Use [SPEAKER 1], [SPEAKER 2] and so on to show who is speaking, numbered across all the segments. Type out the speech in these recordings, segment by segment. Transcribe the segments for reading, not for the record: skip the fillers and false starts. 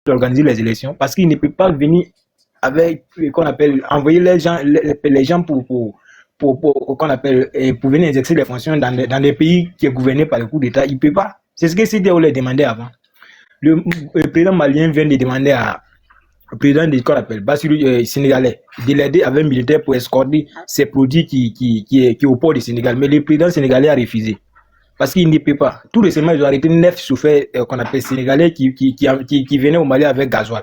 [SPEAKER 1] d'organiser les élections parce qu'il ne peut pas venir avec qu'on appelle envoyer les gens qu'on appelle pour venir exercer les fonctions dans des pays qui est gouverné par le coup d'État. Il ne peut pas. C'est ce que CDAO les demandait avant. Le président malien vient de demander au président de qu'on appelle Bassirou sénégalais de l'aider avec un militaire pour escorter ces produits qui est au port du Sénégal. Mais le président sénégalais a refusé. Parce qu'il ne peut pas. Tout récemment, ils ont arrêté 9 chauffeurs qu'on appelle sénégalais qui venaient au Mali avec gasoil.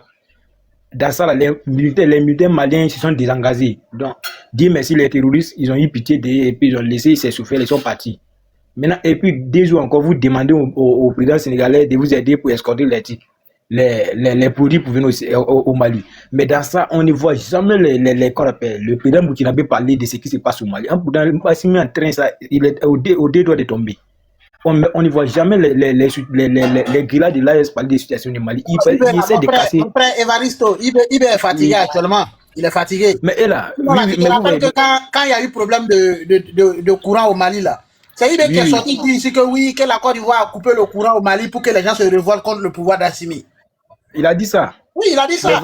[SPEAKER 1] Dans ça, les militaires maliens se sont désengagés. Donc, Dieu merci, les terroristes, ils ont eu pitié et puis ils ont laissé ces chauffeurs, ils sont partis. Maintenant, et puis, 2 jours encore, vous demandez au président sénégalais de vous aider pour escorter les produits pour venir au Mali. Mais dans ça, on ne voit jamais le président burkinabé parler de ce qui se passe au Mali. En train, ça, il est au deux doigts de tomber. On ne voit jamais les grillades de l'AES parler des situations du Mali. Il essaie de casser.
[SPEAKER 2] Après, Evaristo, il est fatigué actuellement. Il est fatigué.
[SPEAKER 1] Mais là,
[SPEAKER 2] je me rappelle que quand il y a eu problème de courant au Mali, là, c'est IBE qui est sorti qui dit ici que oui, que la Côte d'Ivoire a coupé le courant au Mali pour que les gens se révoltent contre le pouvoir d'Assimi.
[SPEAKER 1] Il a dit ça.
[SPEAKER 2] Oui, il a dit ça.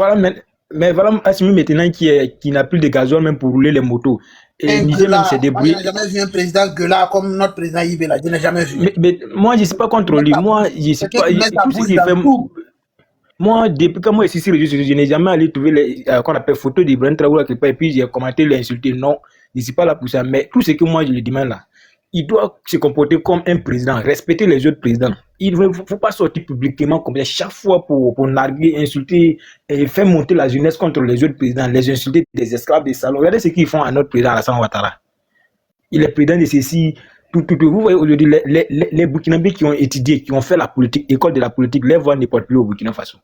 [SPEAKER 1] Mais voilà Assimi maintenant qui n'a plus de gasoil même pour rouler les motos. Et Niger même s'est débrouillé.
[SPEAKER 2] Je n'ai jamais vu un président gueulard comme notre président Ibé là. Je n'ai jamais vu.
[SPEAKER 1] Mais moi, je ne sais pas contre lui. Moi, je ne sais pas. Tout ce qu'il fait. Moi, depuis que moi, ici, je n'ai jamais allé trouver qu'on appelle photo d'Ibrahim Traoré et puis j'ai commenté, l'insulté. Non, je ne suis pas là pour ça. Mais tout ce que moi, je lui demande là, il doit se comporter comme un président, respecter les autres présidents. Il ne faut pas sortir publiquement comme ça chaque fois pour narguer, insulter et faire monter la jeunesse contre les autres présidents, les insulter des esclaves des salons. Regardez ce qu'ils font à notre président Alassane Ouattara. Il est président de ceci. Vous voyez aujourd'hui les Burkinabés qui ont étudié, qui ont fait la politique, école de la politique, les voix ne portent plus au Burkina Faso.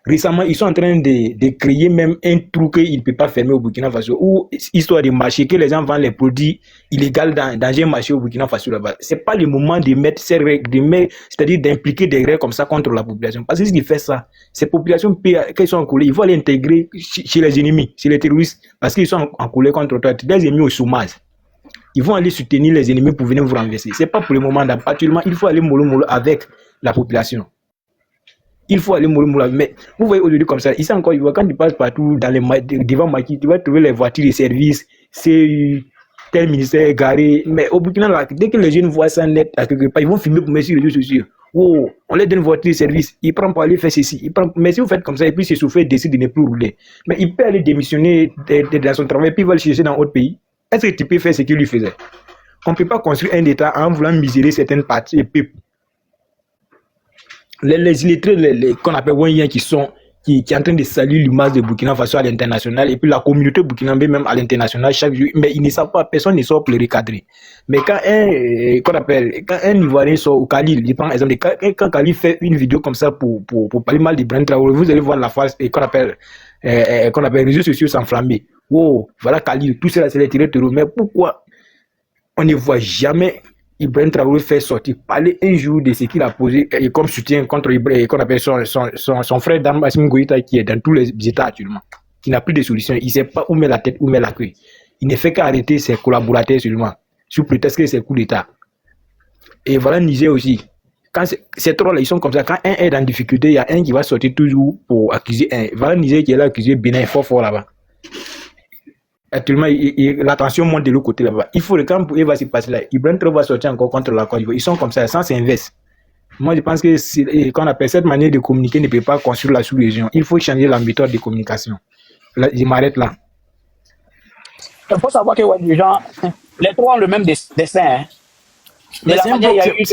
[SPEAKER 1] Récemment, ils sont en train de créer même un trou qu'il ne peut pas fermer au Burkina Faso, où histoire de marché, que les gens vendent les produits illégaux dans un marché au Burkina Faso là-bas. Ce n'est pas le moment de mettre ces règles, c'est-à-dire d'impliquer des règles comme ça contre la population. Parce que ce qui fait ça, ces populations, quand ils sont en colère, ils vont aller intégrer chez les ennemis, chez les terroristes, parce qu'ils sont en colère contre toi, des ennemis au chômage. Ils vont aller soutenir les ennemis pour venir vous renverser. Ce n'est pas pour le moment. Actuellement, il faut aller mollo avec la population. Il faut aller mollo. Mais vous voyez aujourd'hui comme ça, ici encore, quand tu passes partout devant Maki, tu vas trouver les voitures de service, c'est tel ministère garé. Mais au Burkina, là, dès que les jeunes voient ça net, à quelque part, ils vont filmer pour mettre sur les réseaux sociaux. Oh, on leur donne une voiture de service, ils prennent pour aller faire ceci. Mais si vous faites comme ça, et puis ce chauffeur décide de ne plus rouler, mais il peut aller démissionner dans son travail, puis il va le chercher dans autre pays. Est-ce que tu peux faire ce qu'il lui faisait? On ne peut pas construire un État en voulant misérer certaines parties et peuples. Les illettrés, qu'on appelle Wanyens, qui sont en train de saluer l'image de Burkina Faso à l'international, et puis la communauté burkinabé même à l'international chaque jour, mais ils ne savent pas, personne ne sort pour le recadrer. Mais quand un Ivoirien sort au Khalil, il prend exemple, quand Khalil fait une vidéo comme ça pour parler mal d'Ibrahim Traoré, vous allez voir la face qu'on appelle réseaux sociaux s'enflammer. Oh, voilà Khalil, tout cela c'est les tirés terreau. Mais pourquoi on ne voit jamais Ibrahim Traoré faire sortir, parler un jour de ce qu'il a posé comme soutien contre Ibrahim, qu'on appelle son frère d'armes Assimi Goïta, qui est dans tous les États actuellement, qui n'a plus de solution. Il ne sait pas où met la tête, où met la queue. Il ne fait qu'arrêter ses collaborateurs seulement, sous prétexte que c'est coup d'État. Et voilà Niger aussi. Quand ces trois-là, ils sont comme ça. Quand un est en difficulté, il y a un qui va sortir toujours pour accuser un. Voilà Niger qui est là, accusé Bénin fort là-bas. Actuellement, la tension monte de l'autre côté là-bas. Il faut le camp pour va se passer là. Ibrahim Traoré va sortir encore contre la Côte d'Ivoire. Ils sont comme ça, sans s'investir. Moi, je pense que qu'on appelle cette manière de communiquer ne peut pas construire la sous-région. Il faut changer la méthode de communication. Là, je m'arrête là.
[SPEAKER 3] Il faut savoir que les gens, les trois ont le même dessin. Hein.
[SPEAKER 1] Mais c'est
[SPEAKER 3] il y a eu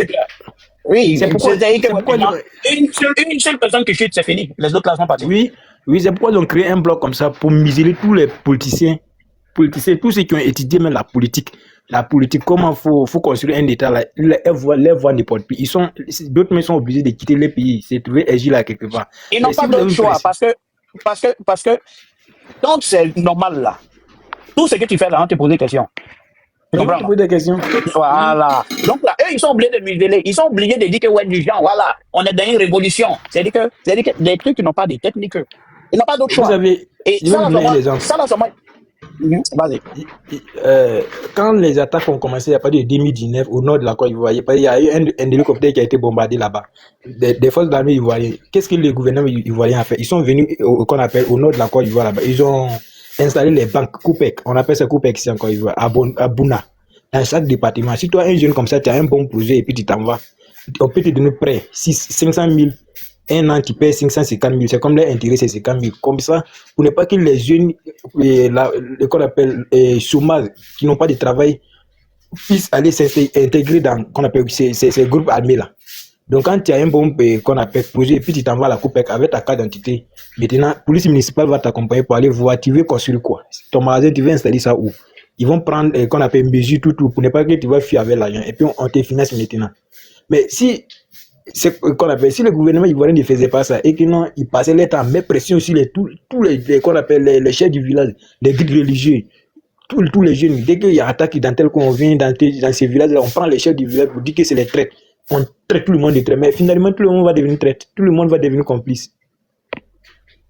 [SPEAKER 3] oui, c'est pourquoi une seule personne qui chute, c'est fini. Les autres là sont partis.
[SPEAKER 1] Oui, c'est pourquoi ils ont créé un bloc comme ça pour museler tous les politiciens, tous ceux qui ont étudié même la politique, comment faut construire un État là, les voix ne portent plus. D'autres sont obligés de quitter les pays, c'est trouver agir là quelque part.
[SPEAKER 3] Ils n'ont pas d'autre choix parce que donc c'est normal là. Tout ce que tu fais là, on te pose des questions.
[SPEAKER 1] Des questions.
[SPEAKER 3] Voilà. Donc là, eux, ils sont obligés de museler. Ils sont obligés de dire que ouais, du genre, voilà, on est dans une révolution. C'est-à-dire que des trucs qui n'ont pas de technique. Ils n'ont pas d'autre choix.
[SPEAKER 1] Et ça, là,
[SPEAKER 3] Vas-y.
[SPEAKER 1] Quand les attaques ont commencé à partir de 2019 au nord de la Côte d'Ivoire, il y a eu un hélicoptère qui a été bombardé là-bas. Des forces d'armée ivoiriennes. Qu'est-ce que le gouvernement ivoirien a fait? Ils sont venus qu'on appelle au nord de la Côte d'Ivoire là-bas. Ils ont installé les banques Coupec. On appelle ça Coupec ici en Côte d'Ivoire, à Bouna. Dans chaque département. Si toi, un jeune comme ça, tu as un bon projet et puis tu t'en vas, on peut te donner prêt 500 000. Un an, tu payes 550 000. C'est comme l'intérêt, c'est 50 000. Comme ça, pour ne pas que les jeunes, qu'on appelle chômage, qui n'ont pas de travail, puissent aller s'intégrer dans qu'on appelle ces groupes armés-là. Donc, quand tu as un bon qu'on appelle projet, et puis tu t'envoies à la COPEC avec ta carte d'identité, maintenant, la police municipale va t'accompagner pour aller voir, tu veux construire quoi? Ton magasin, tu veux installer ça où? Ils vont prendre qu'on appelle mesure tout, pour ne pas que tu vas fuir avec l'argent. Et puis, on te finance maintenant. Mais si qu'on appelle, si le gouvernement ivoirien ne faisait pas ça et que non, il passait les temps, met pression sur tous les qu'on appelle les chefs du village, les guides religieux, tous les jeunes, dès qu'il y a attaque dans tel qu'on vient dans ces villages-là, on prend les chefs du village pour dire que c'est les traites. On traite tout le monde de traite, mais finalement tout le monde va devenir traite, tout le monde va devenir complice.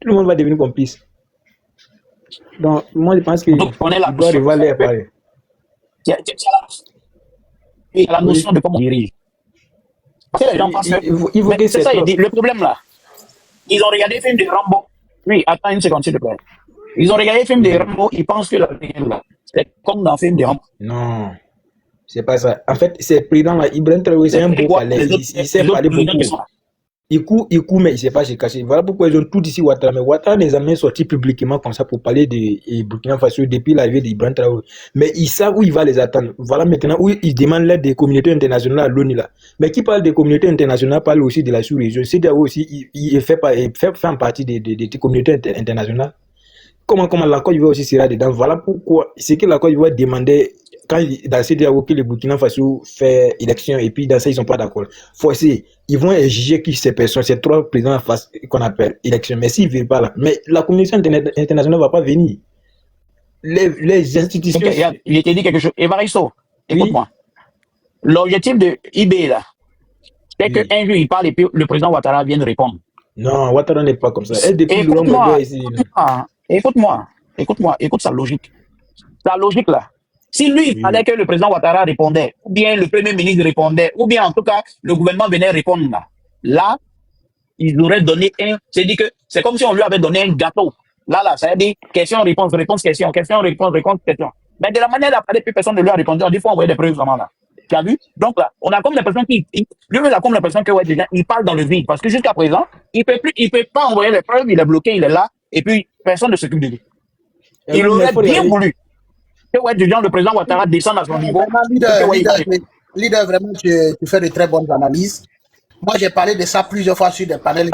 [SPEAKER 1] Tout le monde va devenir complice. Donc, moi je pense qu'il doit revoir les appareils.
[SPEAKER 3] Il y a la notion de comment dirige. Parce que les gens pensent que c'est ça, il dit, le problème là, ils ont regardé le film de Rambo. Oui, attends une seconde, s'il te plaît. Ils ont regardé le film de Rambo, ils pensent que là, c'est comme dans le film de Rambo.
[SPEAKER 1] Non, c'est pas ça. En fait, c'est le président là, Ibrahim Traoré, c'est un beau palais. Il sait parler beaucoup. Il court, mais il ne sait pas se cacher. Voilà pourquoi ils ont tout ici Ouattara. Mais Ouattara n'est jamais sorti publiquement comme ça pour parler de Burkina Faso depuis l'arrivée d'Ibrahim Traoré. Mais ils savent où il va les attendre. Voilà maintenant où ils demandent l'aide des communautés internationales à l'ONU là. Mais qui parle des communautés internationales parle aussi de la sous-région. C'est là aussi il fait partie des communautés internationales. Comment la Côte d'Ivoire aussi sera dedans. Voilà pourquoi c'est que la Côte d'Ivoire demandait quand dans ces dialogues que le Burkina Faso fait élection et puis dans ça ils sont pas d'accord. Forcé, ils vont exiger que ces personnes, ces trois présidents fassent qu'on appelle élection. Mais s'ils ne veulent pas là, mais la communauté internationale ne va pas venir. Les institutions.
[SPEAKER 3] Okay, il était dit quelque chose. Evaristo, écoute-moi. Oui. L'objectif de IB là, c'est qu'un jour il parle et puis le président Ouattara vient de répondre.
[SPEAKER 1] Non, Ouattara n'est pas comme ça.
[SPEAKER 3] Écoute sa logique. Sa logique là. Si lui, il fallait que le président Ouattara répondait, ou bien le premier ministre répondait, ou bien en tout cas, le gouvernement venait répondre là, ils auraient donné c'est-à-dire que c'est comme si on lui avait donné un gâteau. Là, ça veut dire question, réponse, question, question, réponse, question. Mais de la manière d'après, plus personne ne lui a répondu. On dit, il faut envoyer des preuves vraiment là. Tu as vu? Donc là, on a comme l'impression que ouais, déjà, il parle dans le vide. Parce que jusqu'à présent, il peut pas envoyer les preuves, il est bloqué, il est là, et puis personne ne s'occupe de lui. Il aurait bien voulu que ouais, du genre, le président Ouattara descende à son niveau.
[SPEAKER 2] Leader, vraiment, tu fais de très bonnes analyses. Moi, j'ai parlé de ça plusieurs fois sur des panels.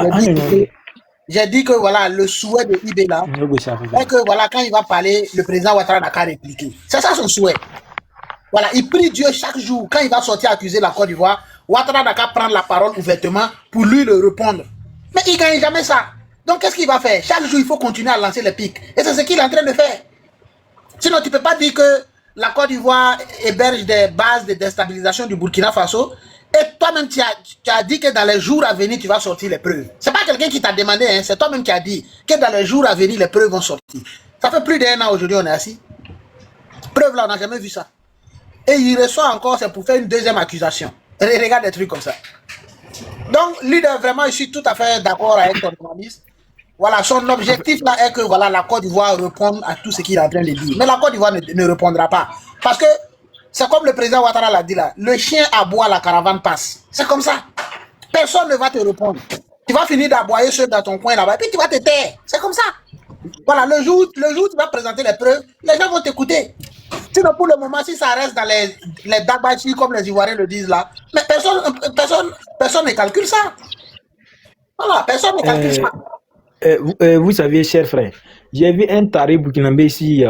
[SPEAKER 2] J'ai dit que voilà, le souhait de IB là, est que voilà, quand il va parler, le président Ouattara n'a qu'à répliquer. C'est ça son souhait. Voilà, il prie Dieu chaque jour, quand il va sortir accuser la Côte d'Ivoire, Ouattara n'a qu'à prendre la parole ouvertement pour lui le répondre. Mais il ne gagne jamais ça. Donc, qu'est-ce qu'il va faire? Chaque jour, il faut continuer à lancer les pics. Et c'est ce qu'il est en train de faire. Sinon, tu ne peux pas dire que la Côte d'Ivoire héberge des bases de déstabilisation du Burkina Faso et toi-même, tu as dit que dans les jours à venir, tu vas sortir les preuves. Ce n'est pas quelqu'un qui t'a demandé, hein, c'est toi-même qui as dit que dans les jours à venir, les preuves vont sortir. Ça fait plus d'un an aujourd'hui, on est assis. Preuve là, on n'a jamais vu ça. Et il reçoit encore, c'est pour faire une deuxième accusation. Regarde des trucs comme ça. Donc, leader, vraiment, je suis tout à fait d'accord avec ton analyse. Voilà, son objectif là est que voilà, la Côte d'Ivoire réponde à tout ce qu'il est en train de dire. Mais la Côte d'Ivoire ne répondra pas. Parce que c'est comme le président Ouattara l'a dit là, le chien aboie, la caravane passe. C'est comme ça. Personne ne va te répondre. Tu vas finir d'aboyer seul dans ton coin là-bas et puis tu vas te taire. C'est comme ça. Voilà, le jour où tu vas présenter les preuves, les gens vont t'écouter. Sinon, pour le moment, si ça reste dans les dabachi, comme les Ivoiriens le disent là, mais personne ne calcule ça. Voilà, personne ne calcule ça.
[SPEAKER 1] Vous savez, cher frère, j'ai vu un taré burkinabé ici,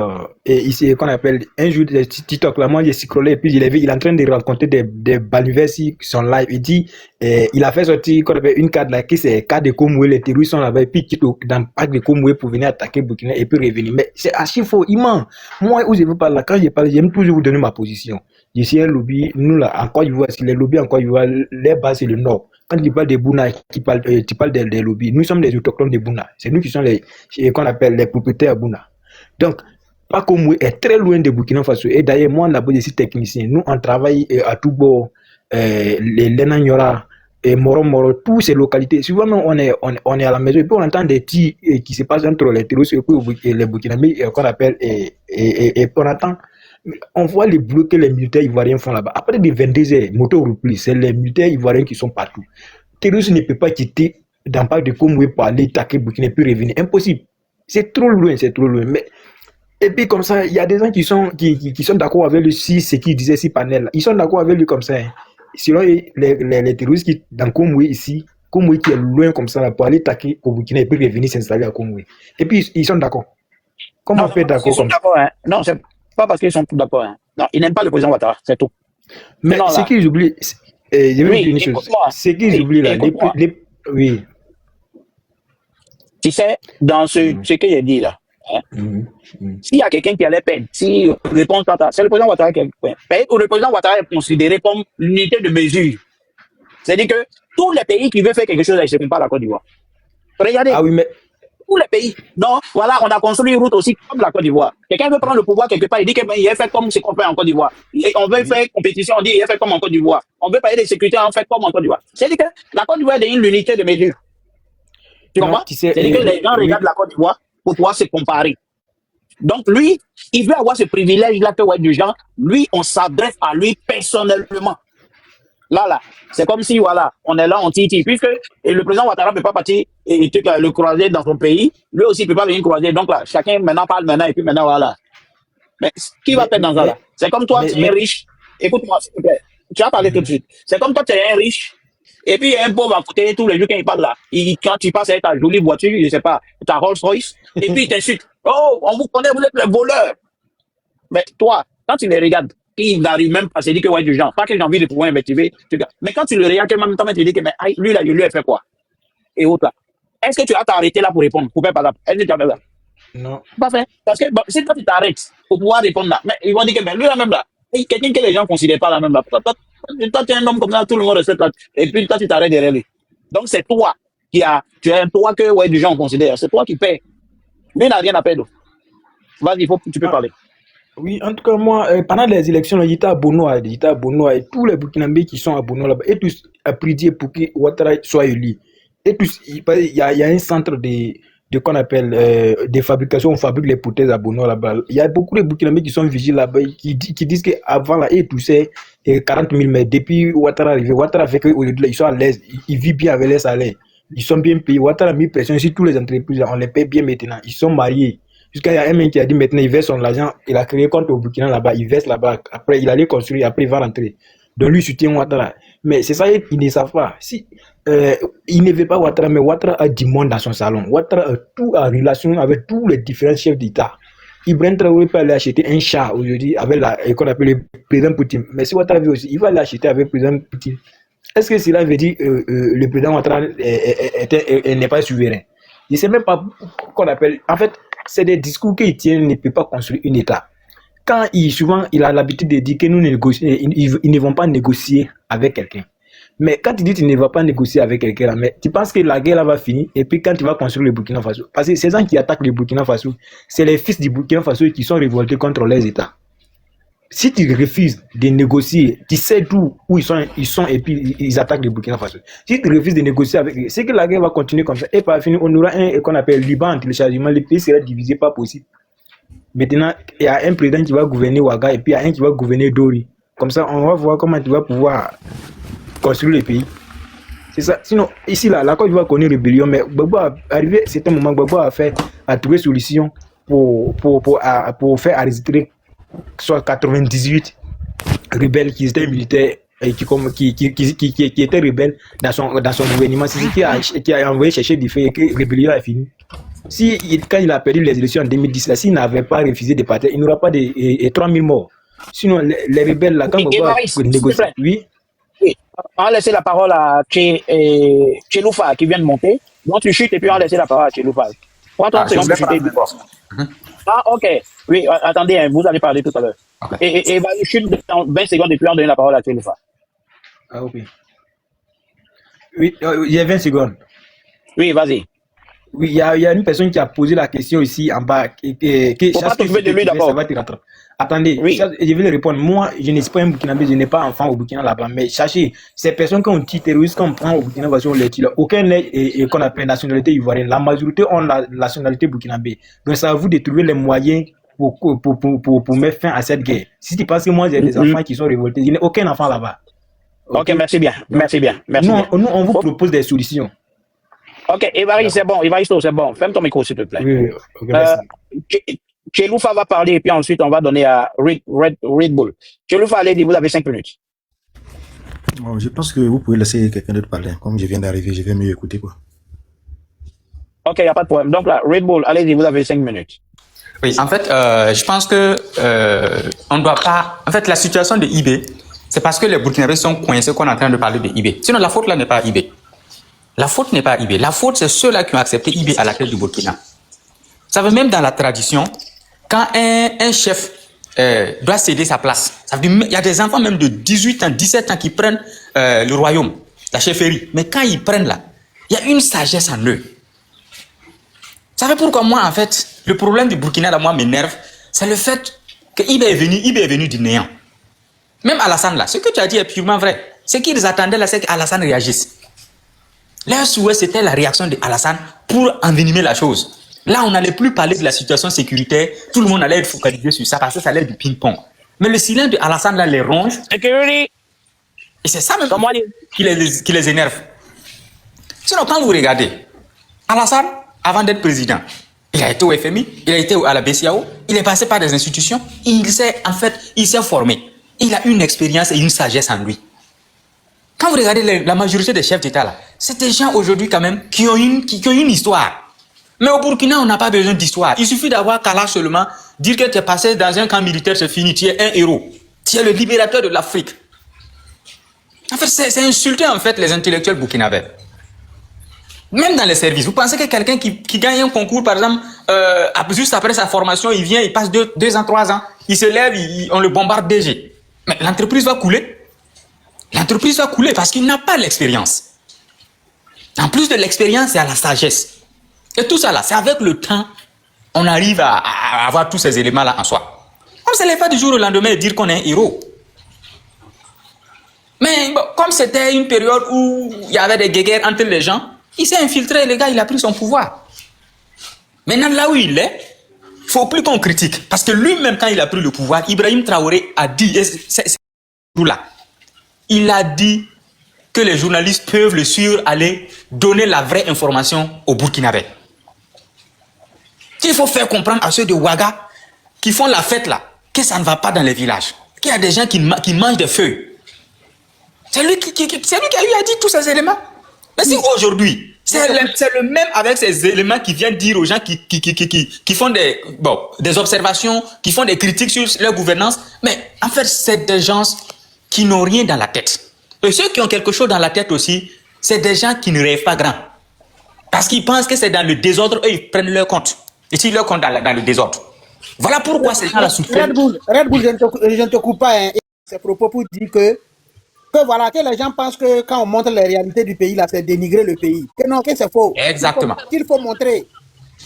[SPEAKER 1] qu'on appelle un jour de TikTok. Là, moi, j'ai scrollé et puis il est en train de raconter des balivers qui sont live. Il dit, il a fait sortir qu'on appelle une carte là, qui c'est carte de Komoué, les terroristes sont là-bas, et puis qui dans le parc de Komoué pour venir attaquer Burkina et puis revenir. Mais c'est archi faux, il ment. Moi, où je veux parler là, quand je parle, j'aime toujours vous donner ma position. Je suis un lobby, nous là, en Côte d'Ivoire, les lobbies en Côte d'Ivoire, les bases c'est le nord. Quand tu parles des Bouna, tu parles des lobbies. Nous sommes des autochtones des Bouna. C'est nous qui sommes qu'on appelle les propriétaires Bouna. Donc, pas comme est très loin de Burkina Faso. Et d'ailleurs, moi, là-bas, je suis technicien. Nous, on travaille à Toubo, les Lenanyora, et Moro, toutes ces localités. Souvent, on est à la maison et puis on entend des tirs qui se passent entre les terroristes et les Burkinabés, qu'on appelle, et on entend. On voit les boulots que les militaires ivoiriens font là-bas. Après des 22h, moto repli, c'est les militaires ivoiriens qui sont partout. Terroriste ne peut pas quitter dans le parc de Komoué pour aller taquer Burkina puis revenir. Impossible. C'est trop loin, c'est trop loin. Mais, et puis comme ça, il y a des gens qui sont d'accord avec lui, si ce qu'il disait, si panel. Ils sont d'accord avec lui comme ça. Hein. Sinon, les terroristes qui dans Komoué ici, Komoué qui est loin comme ça, là, pour aller taquer au Burkina et puis revenir s'installer à Komoué. Et puis, ils sont d'accord. Comment on fait d'accord comme ça?
[SPEAKER 3] Hein. Non, c'est pas parce qu'ils sont tous d'accord. Hein. Non, ils n'aiment pas le président Ouattara, c'est tout.
[SPEAKER 1] Mais ce qu'ils oublient, je vais dire une chose. Ce qu'ils oublient là, oui.
[SPEAKER 3] Tu sais, dans ce que j'ai dit là, hein, s'il y a quelqu'un qui allait perdre, si répond c'est le président Ouattara qui perd, ou le président Ouattara est considéré comme l'unité de mesure. C'est-à-dire que tous les pays qui veulent faire quelque chose, ils ne se font pas la Côte d'Ivoire. Regardez.
[SPEAKER 1] Ah oui, mais
[SPEAKER 3] tous les pays. Non, voilà, on a construit une route aussi comme la Côte d'Ivoire. Quelqu'un veut prendre le pouvoir quelque part, il dit qu'il est fait comme ce qu'on fait en Côte d'Ivoire. On veut faire compétition, on dit il est fait comme en Côte d'Ivoire. On veut parler de sécurité, on fait comme en Côte d'Ivoire. C'est-à-dire que la Côte d'Ivoire est l'unité de mesure. Tu comprends? C'est-à-dire que les gens regardent la Côte d'Ivoire pour pouvoir se comparer. Donc lui, il veut avoir ce privilège-là que ouais, du genre, lui, on s'adresse à lui personnellement. Là, c'est comme si, voilà, on est là, on tire, puisque le président Ouattara ne peut pas partir et le croiser dans son pays, lui aussi ne peut pas venir croiser. Donc là, chacun maintenant parle maintenant, et puis maintenant, voilà. Mais qui va faire dans ça là? C'est comme toi, tu es riche. Écoute-moi, s'il te plaît. Tu vas parler tout de suite. C'est comme toi, tu es un riche, et puis un pauvre à côté, tous les jours quand il parle là, quand tu passes avec ta jolie voiture, je ne sais pas, ta Rolls Royce, et puis il t'insulte. Oh, on vous connaît, vous êtes les voleurs. Mais toi, quand tu les regardes, il n'arrive même pas à se dire que ouais, du genre, pas que j'ai envie de pouvoir investiguer. Mais quand tu le regardes, en même temps, tu te dis que mais, lui, là, il lui a fait quoi? Et autres là. Est-ce que tu vas t'arrêter là pour répondre? Pour faire par là? Est-ce que tu as fait ça?
[SPEAKER 1] Non.
[SPEAKER 3] Pas fait. Parce que bon, si toi tu t'arrêtes pour pouvoir répondre là, mais ils vont dire que mais lui là même là, quelqu'un que les gens ne considèrent pas là même là. Toi, tu es un homme comme ça, tout le monde respecte là. Et puis toi, tu t'arrêtes derrière lui. Donc c'est toi tu es un toi que ouais, du gens considèrent. C'est toi qui paies. Lui n'a rien à perdre. Vas-y, tu peux parler.
[SPEAKER 1] Oui, en tout cas, moi, pendant les élections, j'étais à Bono, et tous les Burkinabés qui sont à Bono là-bas, et tous à prier pour que Ouattara soit élu. Et tous, il y a un centre de qu'on appelle des fabrications, on fabrique les prothèses à Bono là-bas. Il y a beaucoup de Burkinabés qui sont vigilés là-bas, qui disent qu'avant là, et tout c'est 40 000, mais depuis Ouattara arrivé, Ouattara fait qu'aujourd'hui, ils sont à l'aise, ils vivent bien avec les salaires, ils sont bien payés. Ouattara a mis pression sur toutes les entreprises, on les paye bien maintenant, ils sont mariés. Jusqu'à il y a un mec qui a dit maintenant il verse son argent, il a créé compte au Burkina là-bas, il verse là-bas, après il allait construire, après il va rentrer. Donc lui soutient Ouattara. Mais c'est ça qu'ils ne savent pas. Si, il ne veut pas Ouattara, mais Ouattara a du monde dans son salon. Ouattara a tout en relation avec tous les différents chefs d'État. Ibrahim Traoré peut aller acheter un chat aujourd'hui avec qu'on appelle le président Poutine. Mais si Ouattara veut aussi, il va l'acheter avec le président Poutine. Est-ce que cela veut dire que le président Ouattara n'est pas souverain? Je ne sais même pas qu'on appelle. En fait, c'est des discours qu'il tient, ne peut pas construire un État. Quand souvent, il a l'habitude de dire que nous ils ne vont pas négocier avec quelqu'un. Mais quand il dit qu'il ne va pas négocier avec quelqu'un, mais tu penses que la guerre là va finir, et puis quand tu vas construire le Burkina Faso, parce que ces gens qui attaquent le Burkina Faso, c'est les fils du Burkina Faso qui sont révoltés contre les États. Si tu refuses de négocier, tu sais d'où où ils sont et puis ils attaquent le Burkina Faso. Si tu refuses de négocier avec eux, c'est que la guerre va continuer comme ça. Et par finir, on aura un qu'on appelle Liban en téléchargement. Le pays sera divisé, pas possible. Maintenant, il y a un président qui va gouverner Ouaga et puis il y a un qui va gouverner Dori. Comme ça, on va voir comment tu vas pouvoir construire le pays. C'est ça. Sinon, ici, là, la Côte d'Ivoire connaît rébellion, mais Gbagbo a arrivé, c'est un moment, Gbagbo a trouvé solution pour faire arrêter soit 98 rebelles qui étaient militaires et qui étaient rebelles dans son gouvernement. C'est ce qui a envoyé chercher des faits et que la rébellion a fini. Quand il a perdu les élections en 2010, s'il n'avait pas refusé de partir, il n'y aura pas de 3000 morts. Sinon, les rebelles, là, quand on va négocier, oui.
[SPEAKER 3] On va laisser la parole à Cheloufa qui vient de monter. Donc tu chutes et puis on va laisser la parole à Cheloufa. 30 secondes pour chuter du corps. Ah, ok. Oui, attendez, hein, vous allez parler tout à l'heure. Okay. Et va chute dans 20 secondes et puis on donne la parole à Cheloufa.
[SPEAKER 1] Ah, ok. Oui, il y a 20 secondes.
[SPEAKER 3] Oui, vas-y.
[SPEAKER 1] Oui, il y a une personne qui a posé la question ici en bas.
[SPEAKER 3] Faut pas t'occuper de lui d'abord.
[SPEAKER 1] Attendez,
[SPEAKER 3] Oui.
[SPEAKER 1] je vais le répondre. Moi, je ne suis pas un Burkinabé, je n'ai pas enfant au Burkina là-bas. Mais sachez, ces personnes qu'on tue terroristes, qu'on prend au Burkina Faso, on les tue là. Aucun n'est qu'on appelle nationalité ivoirienne. La majorité ont la nationalité burkinabé. Donc, c'est à vous de trouver les moyens pour mettre fin à cette guerre. Si tu penses que moi, j'ai des enfants qui sont révoltés, je n'ai aucun enfant là-bas.
[SPEAKER 3] Ok, merci bien. Merci bien. Merci bien.
[SPEAKER 1] Nous, on vous propose des solutions.
[SPEAKER 3] Ok, Évariste, c'est bon. Évaristo, c'est bon. Ferme ton micro, s'il te plaît.
[SPEAKER 1] Oui, ok, merci.
[SPEAKER 3] Cheloufa va parler et puis ensuite on va donner à Red Bull. Cheloufa, allez, vous avez 5 minutes.
[SPEAKER 4] Bon, je pense que vous pouvez laisser quelqu'un d'autre parler. Comme je viens d'arriver, je vais mieux écouter, quoi.
[SPEAKER 3] Ok, il n'y a pas de problème. Donc là, Red Bull, allez-y, vous avez 5 minutes.
[SPEAKER 5] Oui, en fait, je pense que on ne doit pas... En fait, la situation de IB, c'est parce que les Burkinabés sont coincés qu'on est en train de parler de IB. Sinon, la faute là n'est pas à IB. La faute n'est pas à IB. La faute, c'est ceux-là qui ont accepté IB à la tête du Burkina. Vous savez, même dans la tradition, quand un chef doit céder sa place, ça veut dire, il y a des enfants même de 18 ans, 17 ans qui prennent le royaume, la chefferie. Mais quand ils prennent là, il y a une sagesse en eux. Vous savez pourquoi moi, en fait, le problème du Burkina, là, moi, m'énerve, c'est le fait que IB est venu du néant. Même Alassane, là, ce que tu as dit est purement vrai. Ce qu'ils attendaient, là, c'est qu'Alassane réagisse. Leur souhait, c'était la réaction d'Alassane pour envenimer la chose. Là, on n'allait plus parler de la situation sécuritaire. Tout le monde allait être focalisé sur ça parce que ça allait être du ping-pong. Mais le silence d'Alassane, là, les ronge.
[SPEAKER 3] Security.
[SPEAKER 5] Et c'est ça même qui les énerve. Sinon, quand vous regardez, Alassane, avant d'être président, il a été au FMI, il a été à la BCAO, il est passé par des institutions, il s'est formé. Il a une expérience et une sagesse en lui. Quand vous regardez la majorité des chefs d'État là, c'est des gens aujourd'hui quand même qui ont une histoire. Mais au Burkina, on n'a pas besoin d'histoire. Il suffit d'avoir Kala seulement, dire que tu es passé dans un camp militaire, c'est fini, tu es un héros. Tu es le libérateur de l'Afrique. En fait, c'est insulter en fait les intellectuels burkinabés. Même dans les services, vous pensez que quelqu'un qui gagne un concours, par exemple, juste après sa formation, il vient, il passe 2 ans, 3 ans, il se lève, on le bombarde DG. Mais l'entreprise va couler. L'entreprise va couler parce qu'il n'a pas l'expérience. En plus de l'expérience, il y a la sagesse. Et tout ça là, c'est avec le temps, on arrive à avoir tous ces éléments là en soi. On ne se lève pas du jour au lendemain et dire qu'on est un héros. Mais bon, comme c'était une période où il y avait des guerres entre les gens, il s'est infiltré, le gars, il a pris son pouvoir. Maintenant, là où il est, il ne faut plus qu'on critique. Parce que lui-même, quand il a pris le pouvoir, Ibrahim Traoré a dit, c'est là, il a dit que les journalistes peuvent le suivre, aller donner la vraie information aux Burkinabés. Il faut faire comprendre à ceux de Ouaga qui font la fête là, que ça ne va pas dans les villages. Qu'il y a des gens qui mangent des feuilles. C'est lui qui a dit tous ces éléments. Mais si aujourd'hui, c'est le même avec ces éléments qui viennent dire aux gens qui font des observations, qui font des critiques sur leur gouvernance, mais en fait, c'est des gens qui n'ont rien dans la tête. Et ceux qui ont quelque chose dans la tête aussi, c'est des gens qui ne rêvent pas grand. Parce qu'ils pensent que c'est dans le désordre, eux, ils prennent leur compte. Et s'ils leur comptent dans le désordre. Voilà pourquoi ces gens-là souffrent.
[SPEAKER 2] Red Bull, je ne te coupe pas. Hein. Ces propos pour dire que voilà, que les gens pensent que quand on montre les réalités du pays, là, c'est dénigrer le pays. Que non, que c'est faux.
[SPEAKER 5] Exactement.
[SPEAKER 2] Qu'il faut montrer.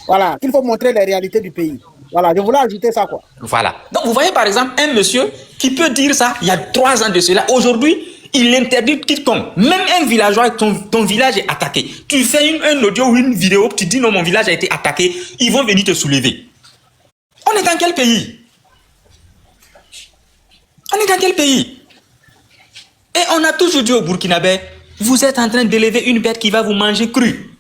[SPEAKER 2] Voilà, qu'il faut montrer les réalités du pays. Voilà, je voulais ajouter ça, quoi.
[SPEAKER 5] Voilà. Donc, vous voyez, par exemple, un monsieur qui peut dire ça il y a 3 ans de cela. Aujourd'hui, il interdit quiconque. Même un villageois, ton village est attaqué. Tu fais un audio ou une vidéo, tu dis non, mon village a été attaqué. Ils vont venir te soulever. On est dans quel pays? On est dans quel pays? Et on a toujours dit au Burkinabé, vous êtes en train d'élever une bête qui va vous manger cru.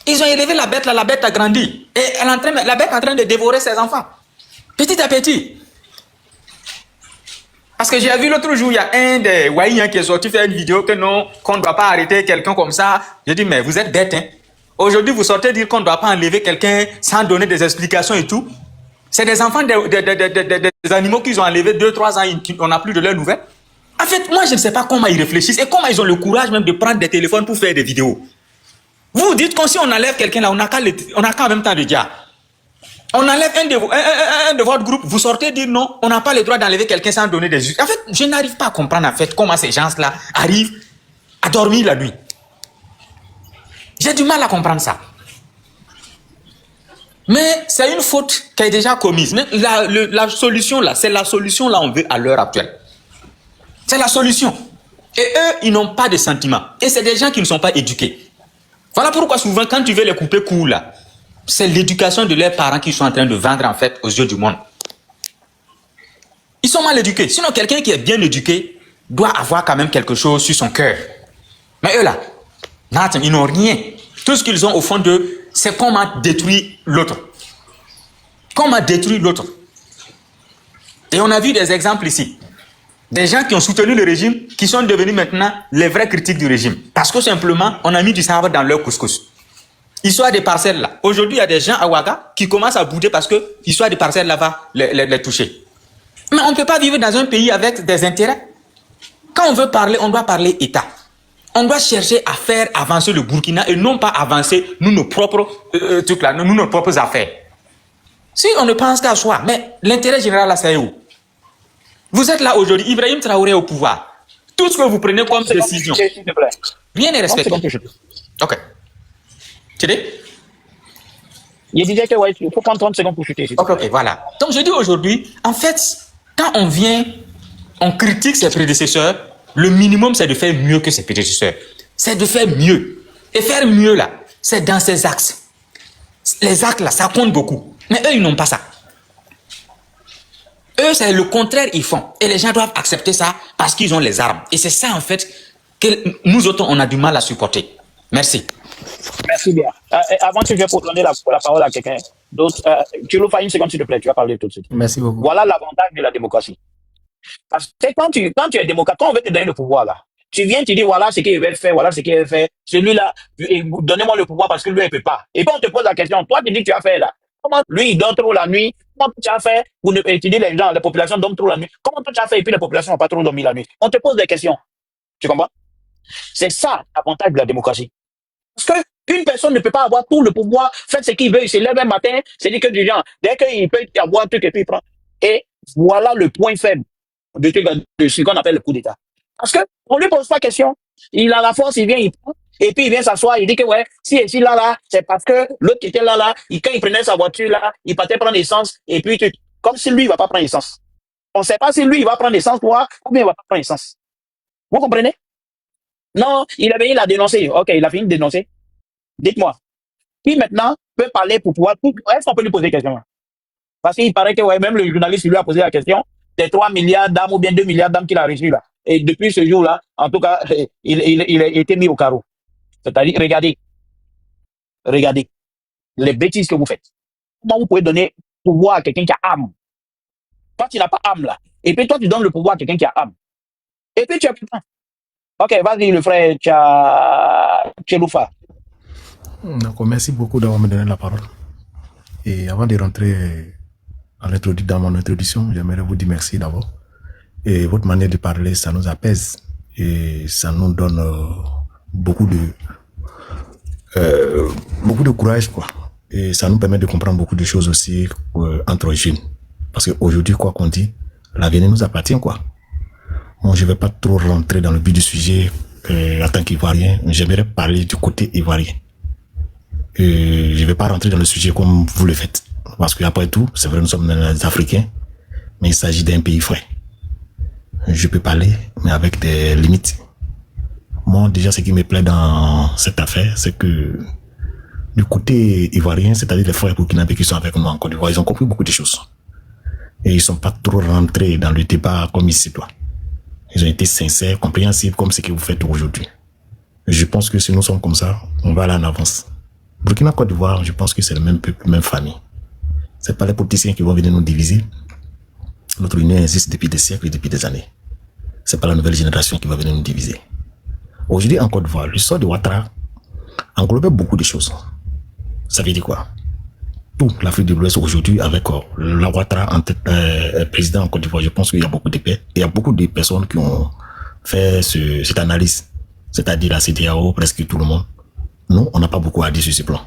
[SPEAKER 5] Ils ont élevé la bête là, la bête a grandi. Et la bête est en train de dévorer ses enfants. Petit à petit. Parce que j'ai vu l'autre jour, il y a un des Waïens qui est sorti faire une vidéo que non, qu'on ne doit pas arrêter quelqu'un comme ça. J'ai dit, mais vous êtes bête, hein. Aujourd'hui, vous sortez dire qu'on ne doit pas enlever quelqu'un sans donner des explications et tout. C'est des enfants des animaux qu'ils ont enlevés 2-3 ans, on n'a plus de leurs nouvelles. En fait, moi, je ne sais pas comment ils réfléchissent et comment ils ont le courage même de prendre des téléphones pour faire des vidéos. Vous dites que si on enlève quelqu'un là, on a qu'en même temps de dire. On enlève un de votre groupe, vous sortez dire non, on n'a pas le droit d'enlever quelqu'un sans donner des justices. En fait, je n'arrive pas à comprendre en fait comment ces gens-là arrivent à dormir la nuit. J'ai du mal à comprendre ça. Mais c'est une faute qui est déjà commise. Mais la solution là, c'est la solution là on veut à l'heure actuelle. C'est la solution. Et eux, ils n'ont pas de sentiments. Et c'est des gens qui ne sont pas éduqués. Voilà pourquoi souvent, quand tu veux les couper court là, c'est l'éducation de leurs parents qu'ils sont en train de vendre en fait aux yeux du monde. Ils sont mal éduqués. Sinon, quelqu'un qui est bien éduqué doit avoir quand même quelque chose sur son cœur. Mais eux là, ils n'ont rien. Tout ce qu'ils ont au fond d'eux, c'est comment détruire l'autre. Comment détruire l'autre. Et on a vu des exemples ici. Des gens qui ont soutenu le régime, qui sont devenus maintenant les vrais critiques du régime. Parce que simplement, on a mis du sabre dans leur couscous. Histoire des parcelles là. Aujourd'hui, il y a des gens à Ouaga qui commencent à bouder parce que l'histoire des parcelles là va les toucher. Mais on ne peut pas vivre dans un pays avec des intérêts. Quand on veut parler, on doit parler État. On doit chercher à faire avancer le Burkina et non pas avancer nous nos propres trucs là, nous nos propres affaires. Si on ne pense qu'à soi, mais l'intérêt général là, c'est où? Vous êtes là aujourd'hui, Ibrahim Traoré au pouvoir. Tout ce que vous prenez comme décision, rien n'est respecté. Ok. Tu dis?
[SPEAKER 3] Il disait que il faut prendre 30 secondes pour chuter.
[SPEAKER 5] Ok, voilà. Donc je dis aujourd'hui, en fait, quand on vient, on critique ses prédécesseurs, le minimum c'est de faire mieux que ses prédécesseurs. C'est de faire mieux. Et faire mieux là, c'est dans ces axes. Les actes là, ça compte beaucoup. Mais eux, ils n'ont pas ça. Eux, c'est le contraire, ils font. Et les gens doivent accepter ça parce qu'ils ont les armes. Et c'est ça, en fait, que nous autres, on a du mal à supporter. Merci.
[SPEAKER 3] Merci bien. Avant que je vais donner la parole à quelqu'un d'autre, tu nous fais une seconde, s'il te plaît, tu vas parler tout de suite.
[SPEAKER 4] Merci beaucoup.
[SPEAKER 3] Voilà l'avantage de la démocratie. Parce que quand tu es démocrate, quand on veut te donner le pouvoir, là, tu viens, tu dis, voilà ce qu'il veut faire, voilà ce qu'il veut faire. Celui-là, donnez-moi le pouvoir parce que lui, il ne peut pas. Et puis on te pose la question, toi, tu dis que tu as fait là. Comment lui, il dort trop la nuit? Comment tu as fait pour ne étudier les gens, la population dorment trop la nuit? Comment tu as fait et puis la population n'a pas trop dormi la nuit? On te pose des questions. Tu comprends? C'est ça l'avantage de la démocratie. Parce qu'une personne ne peut pas avoir tout le pouvoir, faire ce qu'il veut, il se lève un matin, c'est dit que du genre, dès qu'il peut y avoir un truc et puis il prend. Et voilà le point faible de ce qu'on appelle le coup d'État. Parce qu'on ne lui pose pas question. Il a la force, il vient, il prend. Et puis il vient s'asseoir, il dit que ouais, si ici là, c'est parce que l'autre qui était là, quand il prenait sa voiture là, il partait prendre essence, et puis comme si lui, il va pas prendre essence. On ne sait pas si lui, il va prendre essence, toi, ou bien il va pas prendre essence. Vous comprenez? Non, il a dénoncé. Ok, il a fini de dénoncer. Dites-moi, qui maintenant peut parler pour pouvoir... Est-ce qu'on peut lui poser des questions? Parce qu'il paraît que ouais, même le journaliste lui a posé la question des 3 milliards d'âmes ou bien 2 milliards d'âmes qu'il a reçus là. Et depuis ce jour-là, en tout cas, il a été mis au carreau. C'est-à-dire, regardez les bêtises que vous faites. Comment vous pouvez donner pouvoir à quelqu'un qui a âme? Toi, tu n'as pas âme là. Et puis toi, tu donnes le pouvoir à quelqu'un qui a âme. Et puis tu as putain. Ok, vas-y, le frère Tcheloufa.
[SPEAKER 4] D'accord, merci beaucoup d'avoir me donné la parole. Et avant de rentrer dans mon introduction, j'aimerais vous dire merci d'abord. Et votre manière de parler, ça nous apaise et ça nous donne beaucoup de courage, quoi. Et ça nous permet de comprendre beaucoup de choses aussi entre jeunes. Parce qu'aujourd'hui, quoi qu'on dit, l'avenir nous appartient, quoi. Bon, je ne vais pas trop rentrer dans le but du sujet en tant qu'Ivoirien. J'aimerais parler du côté ivoirien. Je ne vais pas rentrer dans le sujet comme vous le faites. Parce qu'après tout, c'est vrai, nous sommes des Africains, mais il s'agit d'un pays frais. Je peux parler, mais avec des limites. Moi, déjà, ce qui me plaît dans cette affaire, c'est que du côté ivoirien, c'est-à-dire les frères burkinabés qui sont avec nous en Côte d'Ivoire, ils ont compris beaucoup de choses. Et ils ne sont pas trop rentrés dans le débat comme ici, toi. Ils ont été sincères, compréhensifs, comme ce que vous faites aujourd'hui. Je pense que si nous sommes comme ça, on va aller en avance. Burkina Côte d'Ivoire, je pense que c'est le même peuple, même famille. C'est pas les politiciens qui vont venir nous diviser. Notre union existe depuis des siècles et depuis des années. C'est pas la nouvelle génération qui va venir nous diviser. Aujourd'hui, en Côte d'Ivoire, l'histoire de Ouattara englobait beaucoup de choses. Ça veut dire quoi? Tout l'Afrique de l'Ouest aujourd'hui, avec la Ouattara en tête, président en Côte d'Ivoire, je pense qu'il y a beaucoup de paix. Il y a beaucoup de personnes qui ont fait cette analyse. C'est-à-dire la CEDEAO, presque tout le monde. Nous, on n'a pas beaucoup à dire sur ce plan.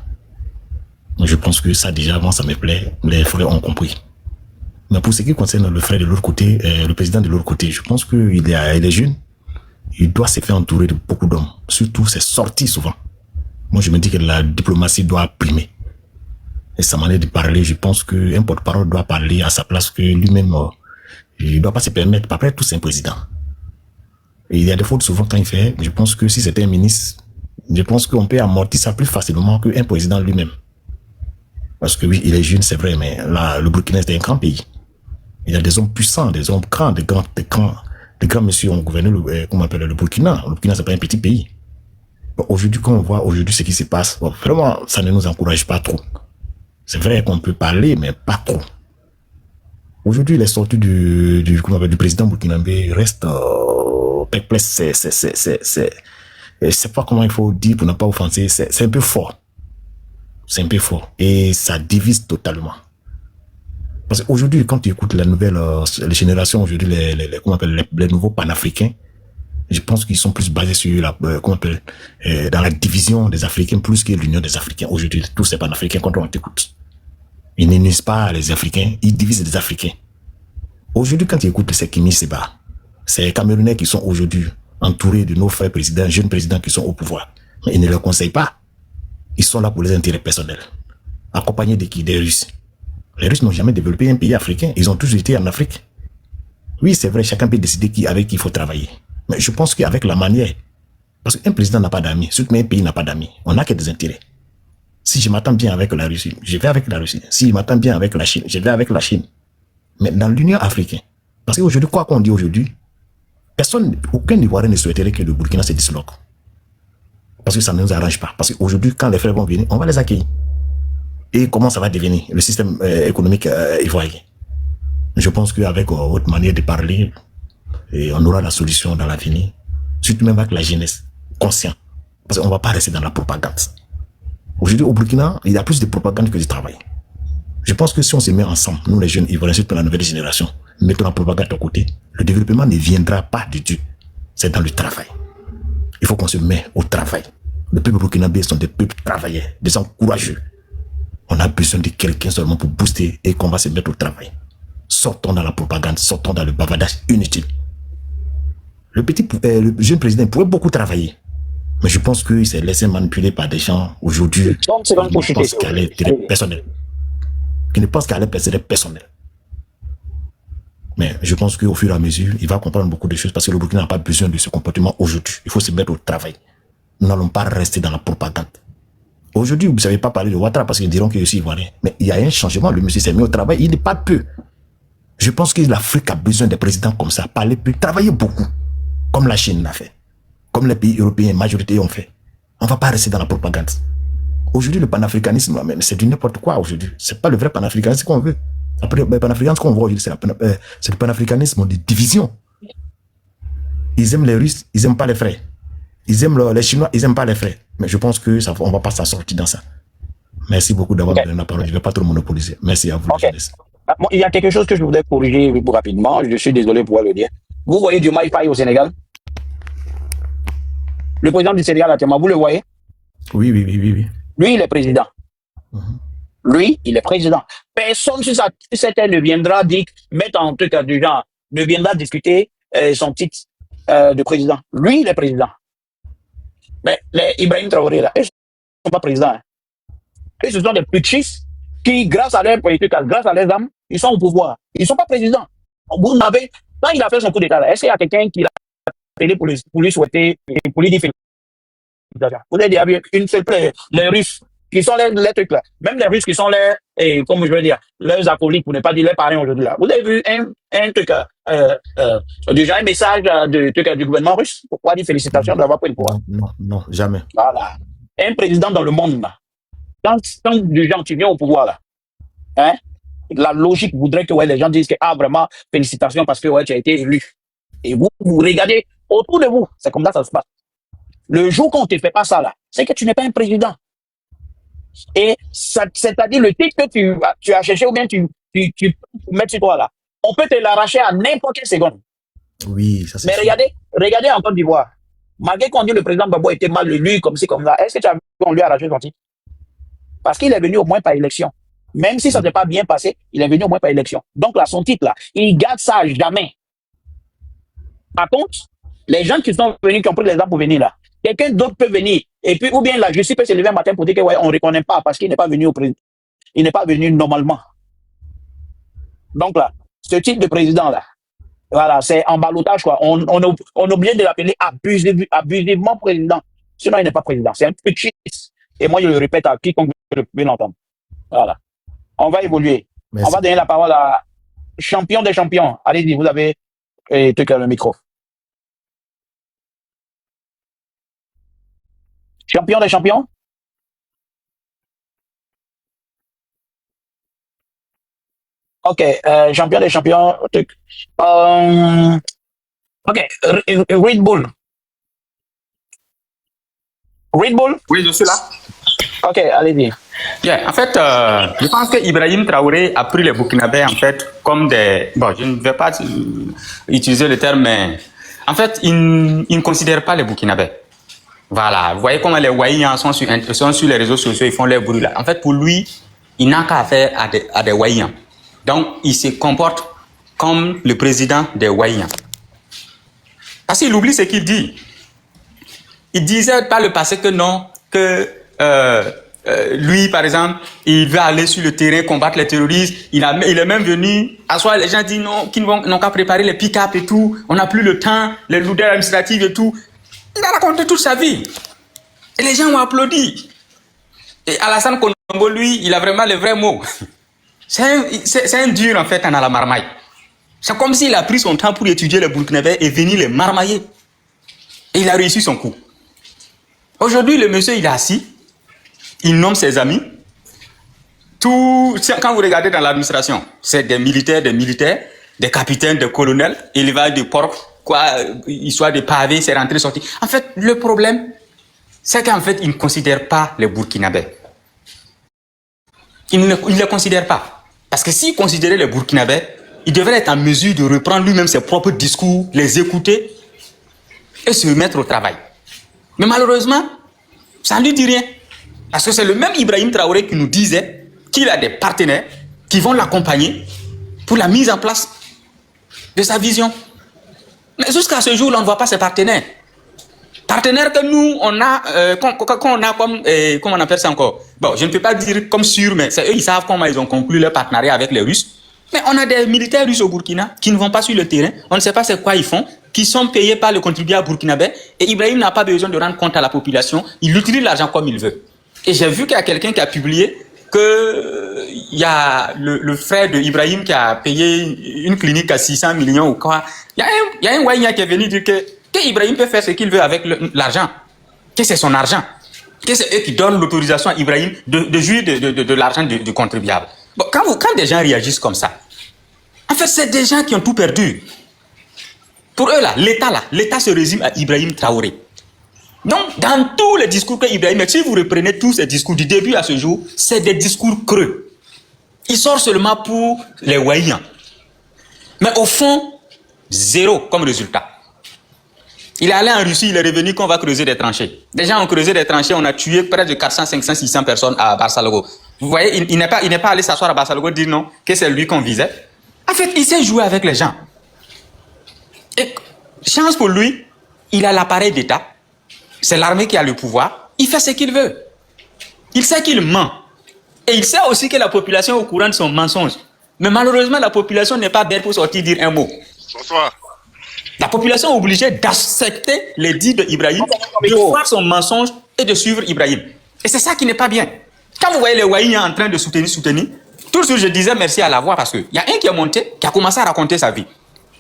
[SPEAKER 4] Je pense que ça, déjà, avant, ça me plaît. Les frères ont compris. Mais pour ce qui concerne le frère de l'autre côté, le président de l'autre côté, je pense qu'il est jeune. Il doit se faire entourer de beaucoup d'hommes. Surtout ses sorties souvent. Moi, je me dis que la diplomatie doit primer. et sa manière de parler, je pense qu'un porte-parole doit parler à sa place, que lui-même, il ne doit pas se permettre. Après tout, c'est un président. Et il y a des fautes souvent quand il fait. Je pense que si c'était un ministre, je pense qu'on peut amortir ça plus facilement qu'un président lui-même. Parce que oui, il est jeune, c'est vrai, mais là, le Burkina, c'est un grand pays. Il y a des hommes puissants, des hommes grands, des grands messieurs ont gouverné comment on appelle le Burkina. Le Burkina, c'est pas un petit pays. Bon, aujourd'hui, quand on voit aujourd'hui ce qui se passe, bon, vraiment, ça ne nous encourage pas trop. C'est vrai qu'on peut parler, mais pas trop. Aujourd'hui, les sorties du président burkinabé restent perplexes. Je sais pas comment il faut dire pour ne pas offenser. C'est un peu fort. C'est un peu fort. Et ça divise totalement. Parce qu'aujourd'hui, quand tu écoutes la nouvelle, les générations aujourd'hui, les nouveaux panafricains, je pense qu'ils sont plus basés sur dans la division des Africains plus que l'union des Africains. Aujourd'hui, tous ces panafricains, quand on t'écoute, ils n'unissent pas les Africains, ils divisent les Africains. Aujourd'hui, quand tu écoutes ces Kimi Seba, ces Camerounais qui sont aujourd'hui entourés de nos frères présidents, jeunes présidents qui sont au pouvoir, mais ils ne leur conseillent pas. Ils sont là pour les intérêts personnels. Accompagnés de qui? Des Russes. Les Russes n'ont jamais développé un pays africain. Ils ont toujours été en Afrique. Oui, c'est vrai, chacun peut décider avec qui il faut travailler. Mais je pense qu'avec la manière, parce qu'un président n'a pas d'amis, surtout un pays n'a pas d'amis, on n'a que des intérêts. Si je m'attends bien avec la Russie, je vais avec la Russie. Si je m'attends bien avec la Chine, je vais avec la Chine. Mais dans l'Union africaine, parce qu'aujourd'hui, quoi qu'on dit aujourd'hui, aucun Ivoirien ne souhaiterait que le Burkina se disloque. Parce que ça ne nous arrange pas. Parce qu'aujourd'hui, quand les frères vont venir, on va les accueillir. Et comment ça va devenir le système économique ivoirien? Je pense qu'avec votre manière de parler, on aura la solution dans l'avenir, surtout même avec la jeunesse consciente. Parce qu'on ne va pas rester dans la propagande. Aujourd'hui, au Burkina, il y a plus de propagande que de travail. Je pense que si on se met ensemble, nous les jeunes Ivoiriens, surtout la nouvelle génération, mettons la propagande de côté, le développement ne viendra pas du tout. C'est dans le travail. Il faut qu'on se mette au travail. Les peuples burkinabés sont des peuples travailleurs, des gens courageux. On a besoin de quelqu'un seulement pour booster et qu'on va se mettre au travail. Sortons dans la propagande, sortons dans le bavardage inutile. Le jeune président pourrait beaucoup travailler. Mais je pense qu'il s'est laissé manipuler par des gens aujourd'hui qui ne pensent qu'à l'intérêt personnel. Qui ne pensent qu'à l'intérêt personnel. Mais je pense qu'au fur et à mesure, il va comprendre beaucoup de choses parce que le Burkina n'a pas besoin de ce comportement aujourd'hui. Il faut se mettre au travail. Nous n'allons pas rester dans la propagande. Aujourd'hui, vous ne savez pas parler de Ouattara parce qu'ils diront que je suis ivoirien. Mais il y a un changement. Le monsieur s'est mis au travail. Il n'est pas peu. Je pense que l'Afrique a besoin de présidents comme ça. Parler peu, travailler beaucoup. Comme la Chine l'a fait. Comme les pays européens, majorité ont fait. On ne va pas rester dans la propagande. Aujourd'hui, le panafricanisme, c'est du n'importe quoi aujourd'hui. Ce n'est pas le vrai panafricanisme qu'on veut. Après, le panafricanisme qu'on voit aujourd'hui, c'est le panafricanisme de division. Ils aiment les Russes, ils n'aiment pas les frères. Ils aiment les Chinois, ils n'aiment pas les frères. Mais je pense qu'on ne va pas s'en sortir dans ça. Merci beaucoup d'avoir donné la parole. Je ne vais pas trop monopoliser. Merci à vous.
[SPEAKER 3] Bon, il y a quelque chose que je voudrais corriger rapidement. Je suis désolé pour le dire. Vous voyez Diomaye Faye au Sénégal? Le président du Sénégal actuellement, vous le voyez?
[SPEAKER 4] Oui.
[SPEAKER 3] Lui, il est président. Lui, il est président. Personne sur cette terre ne viendra dire, mettre en truc du genre, ne viendra discuter son titre de président. Lui, il est président. Mais les Ibrahim Traoré, là, ils ne sont pas présidents. Hein. Et ce sont des petits qui, grâce à leur politique, grâce à leurs âmes, ils sont au pouvoir. Ils ne sont pas présidents. Vous n'avez, quand il a fait son coup d'état, est-ce qu'il y a quelqu'un qui l'a appelé pour lui souhaiter, pour lui dire félicitations? Vous avez dit, une seule plaie, les Russes, qui sont les trucs là. Même les Russes qui sont comme je veux dire, leurs acolytes, pour ne pas dire les parents aujourd'hui là. Vous avez vu un truc, déjà un message du gouvernement russe? Pourquoi dire félicitations d'avoir pris le pouvoir?
[SPEAKER 4] Non, jamais.
[SPEAKER 3] Voilà. Un président dans le monde là. Quand du genre tu viens au pouvoir là, hein, la logique voudrait que les gens disent que vraiment félicitations parce que tu as été élu. Et vous regardez autour de vous, c'est comme ça se passe. Le jour qu'on ne te fait pas ça là, c'est que tu n'es pas un président. Et c'est-à-dire le titre que tu as cherché ou bien tu mets sur toi là, on peut te l'arracher à n'importe quelle seconde.
[SPEAKER 4] Oui, ça c'est.
[SPEAKER 3] Mais regardez en Côte d'Ivoire. Malgré qu'on dit le président Gbagbo était mal élu comme ci comme ça, est-ce que tu as vu qu'on lui a arraché son titre? Parce qu'il est venu au moins par élection. Même si ça ne s'est pas bien passé, il est venu au moins par élection. Donc là, son titre là, il garde ça à jamais. Par contre, les gens qui sont venus, qui ont pris les armes pour venir là, quelqu'un d'autre peut venir. Et puis, ou bien la justice peut se lever un matin pour dire que on ne reconnaît pas parce qu'il n'est pas venu il n'est pas venu normalement. Donc là, ce type de président-là, voilà, c'est en ballottage, quoi. On est obligé de l'appeler abusivement président. Sinon, il n'est pas président. C'est un petit. Et moi, je le répète à quiconque veut l'entendre. Voilà. On va évoluer.
[SPEAKER 4] Merci.
[SPEAKER 3] On va donner la parole à champion des champions. Allez-y, vous avez le micro. Champion des champions? Ok, champion des champions. Ok, Red Bull. Red Bull?
[SPEAKER 5] Oui, je suis là.
[SPEAKER 3] Ok, allez-y.
[SPEAKER 5] Yeah, en fait, je pense que Ibrahim Traoré a pris les Burkinabés en fait comme des... Bon, je ne vais pas utiliser le terme, mais en fait, il ne considère pas les Burkinabés. Voilà, vous voyez comment les Waïans sont sur les réseaux sociaux, ils font leur bruit là. En fait, pour lui, il n'a qu'à faire à des Waïans. Donc, il se comporte comme le président des Waïans. Parce qu'il oublie ce qu'il dit. Il disait par le passé que non, que lui, par exemple, il veut aller sur le terrain combattre les terroristes. Il est même venu asseoir les gens, disent non, qu'ils n'ont qu'à préparer les pick-up et tout. On n'a plus le temps, les lourdeurs administratives et tout. Il a raconté toute sa vie. Et les gens ont applaudi. Et Alassane Konombo, lui, il a vraiment les vrais mots. C'est un dur, en fait, en la marmaille. C'est comme s'il a pris son temps pour étudier les Burkinabés et venir les marmailler. Et il a réussi son coup. Aujourd'hui, le monsieur, il est assis. Il nomme ses amis. Quand vous regardez dans l'administration, c'est des militaires, des capitaines, des colonels, élevage de porcs, histoire de pavés, c'est rentré, sorti. En fait, le problème, c'est qu'en fait, il ne considère pas les Burkinabés. Il ne les considère pas. Parce que s'il considérait les Burkinabés, il devrait être en mesure de reprendre lui-même ses propres discours, les écouter et se mettre au travail. Mais malheureusement, ça ne lui dit rien. Parce que c'est le même Ibrahim Traoré qui nous disait qu'il a des partenaires qui vont l'accompagner pour la mise en place de sa vision. Mais jusqu'à ce jour, on ne voit pas ses partenaires. Partenaires que nous, on a, qu'on a comme, comment on appelle ça encore? Bon, je ne peux pas dire comme sûr, mais c'est eux, ils savent comment ils ont conclu leur partenariat avec les Russes. Mais on a des militaires russes au Burkina qui ne vont pas sur le terrain. On ne sait pas c'est quoi ils font, qui sont payés par le contribuable burkinabé. Et Ibrahim n'a pas besoin de rendre compte à la population. Il utilise l'argent comme il veut. Et j'ai vu qu'il y a quelqu'un qui a publié il y a le frère de Ibrahim qui a payé une clinique à 600 millions ou quoi. Il y a un Waïnia qui est venu dire que Ibrahim peut faire ce qu'il veut avec l'argent. Que c'est son argent. Que c'est eux qui donnent l'autorisation à Ibrahim de jouir de l'argent du contribuable. Bon, quand des gens réagissent comme ça, en fait, c'est des gens qui ont tout perdu. Pour eux, l'État se résume à Ibrahim Traoré. Donc, dans tous les discours que Ibrahim, si vous reprenez tous ces discours du début à ce jour, c'est des discours creux. Il sort seulement pour les Waïans. Mais au fond, zéro comme résultat. Il est allé en Russie, il est revenu qu'on va creuser des tranchées. Des gens ont creusé des tranchées, on a tué près de 400, 500, 600 personnes à Barsalogho. Vous voyez, il n'est pas allé s'asseoir à Barsalogho et dire non, que c'est lui qu'on visait. En fait, il sait jouer avec les gens. Et chance pour lui, il a l'appareil d'État. C'est l'armée qui a le pouvoir. Il fait ce qu'il veut. Il sait qu'il ment. Et il sait aussi que la population est au courant de son mensonge. Mais malheureusement, la population n'est pas bête pour sortir dire un mot.
[SPEAKER 6] Bonsoir.
[SPEAKER 5] La population est obligée d'accepter les dits d'Ibrahim, de voir son mensonge et de suivre Ibrahim. Et c'est ça qui n'est pas bien. Quand vous voyez les Waïniens en train de soutenir, toujours je disais merci à la voix parce qu'il y a un qui est monté, qui a commencé à raconter sa vie.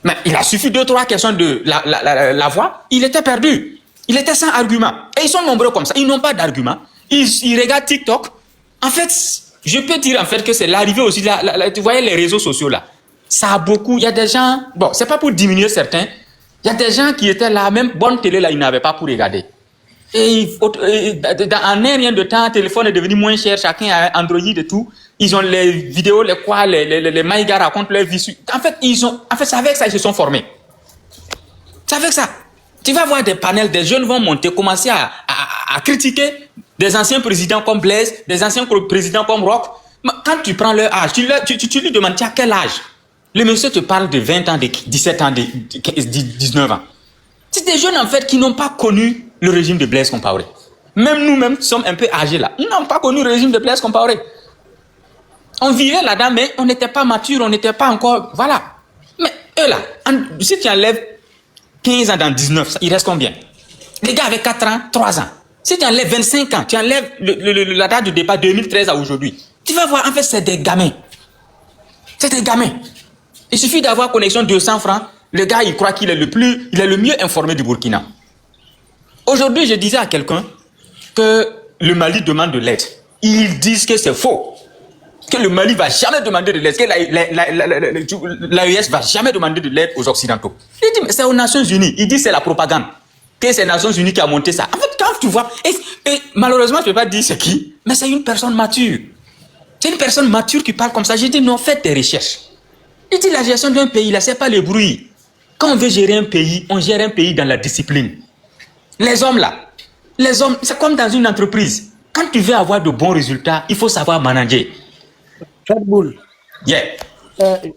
[SPEAKER 5] Mais il a suffi 2-3 questions de la voix, il était perdu. Il était sans argument. Et ils sont nombreux comme ça, ils n'ont pas d'argument. Ils regardent TikTok. En fait, je peux dire en fait que c'est l'arrivée aussi, tu voyez les réseaux sociaux là. Ça a beaucoup, il y a des gens, bon, c'est pas pour diminuer certains, il y a des gens qui étaient là, même bonne télé là, ils n'avaient pas pour regarder. Et en un rien de temps, le téléphone est devenu moins cher, chacun a Android et tout. Ils ont les vidéos, les maïgas racontent leur vie. En fait, c'est avec ça qu'ils se sont formés. C'est avec ça. Tu vas voir des panels, des jeunes vont monter, commencer à critiquer des anciens présidents comme Blaise, des anciens présidents comme Roch. Quand tu prends leur âge, tu lui demandes, tu as quel âge? Le monsieur te parle de 20 ans, de 17 ans, de 19 ans. C'est des jeunes en fait qui n'ont pas connu le régime de Blaise Compaoré. Même nous-mêmes sommes un peu âgés là. Ils n'ont pas connu le régime de Blaise Compaoré. On vivait là-dedans, mais on n'était pas mature, on n'était pas encore... Voilà. Mais eux là, si tu enlèves 15 ans dans 19, il reste combien? Les gars avec 4 ans, 3 ans. Si tu enlèves 25 ans, tu enlèves la date de départ 2013 à aujourd'hui, tu vas voir, en fait, c'est des gamins. C'est des gamins. Il suffit d'avoir connexion 200 francs. Le gars, il croit qu'il est le mieux informé du Burkina. Aujourd'hui, je disais à quelqu'un que le Mali demande de l'aide. Ils disent que c'est faux. Que le Mali ne va jamais demander de l'aide. Que l'AES ne va jamais demander de l'aide aux Occidentaux. Il dit, mais c'est aux Nations Unies. Il dit, c'est la propagande. Que c'est les Nations Unies qui a monté ça. En fait, quand tu vois, et malheureusement, je ne peux pas dire c'est qui, mais c'est une personne mature. C'est une personne mature qui parle comme ça. J'ai dit, non, faites des recherches. Il dit, la gestion d'un pays, là, c'est pas le bruit. Quand on veut gérer un pays, on gère un pays dans la discipline. Les hommes, là, les hommes, c'est comme dans une entreprise. Quand tu veux avoir de bons résultats, il faut savoir manager.
[SPEAKER 2] Chadboul.
[SPEAKER 5] Yeah.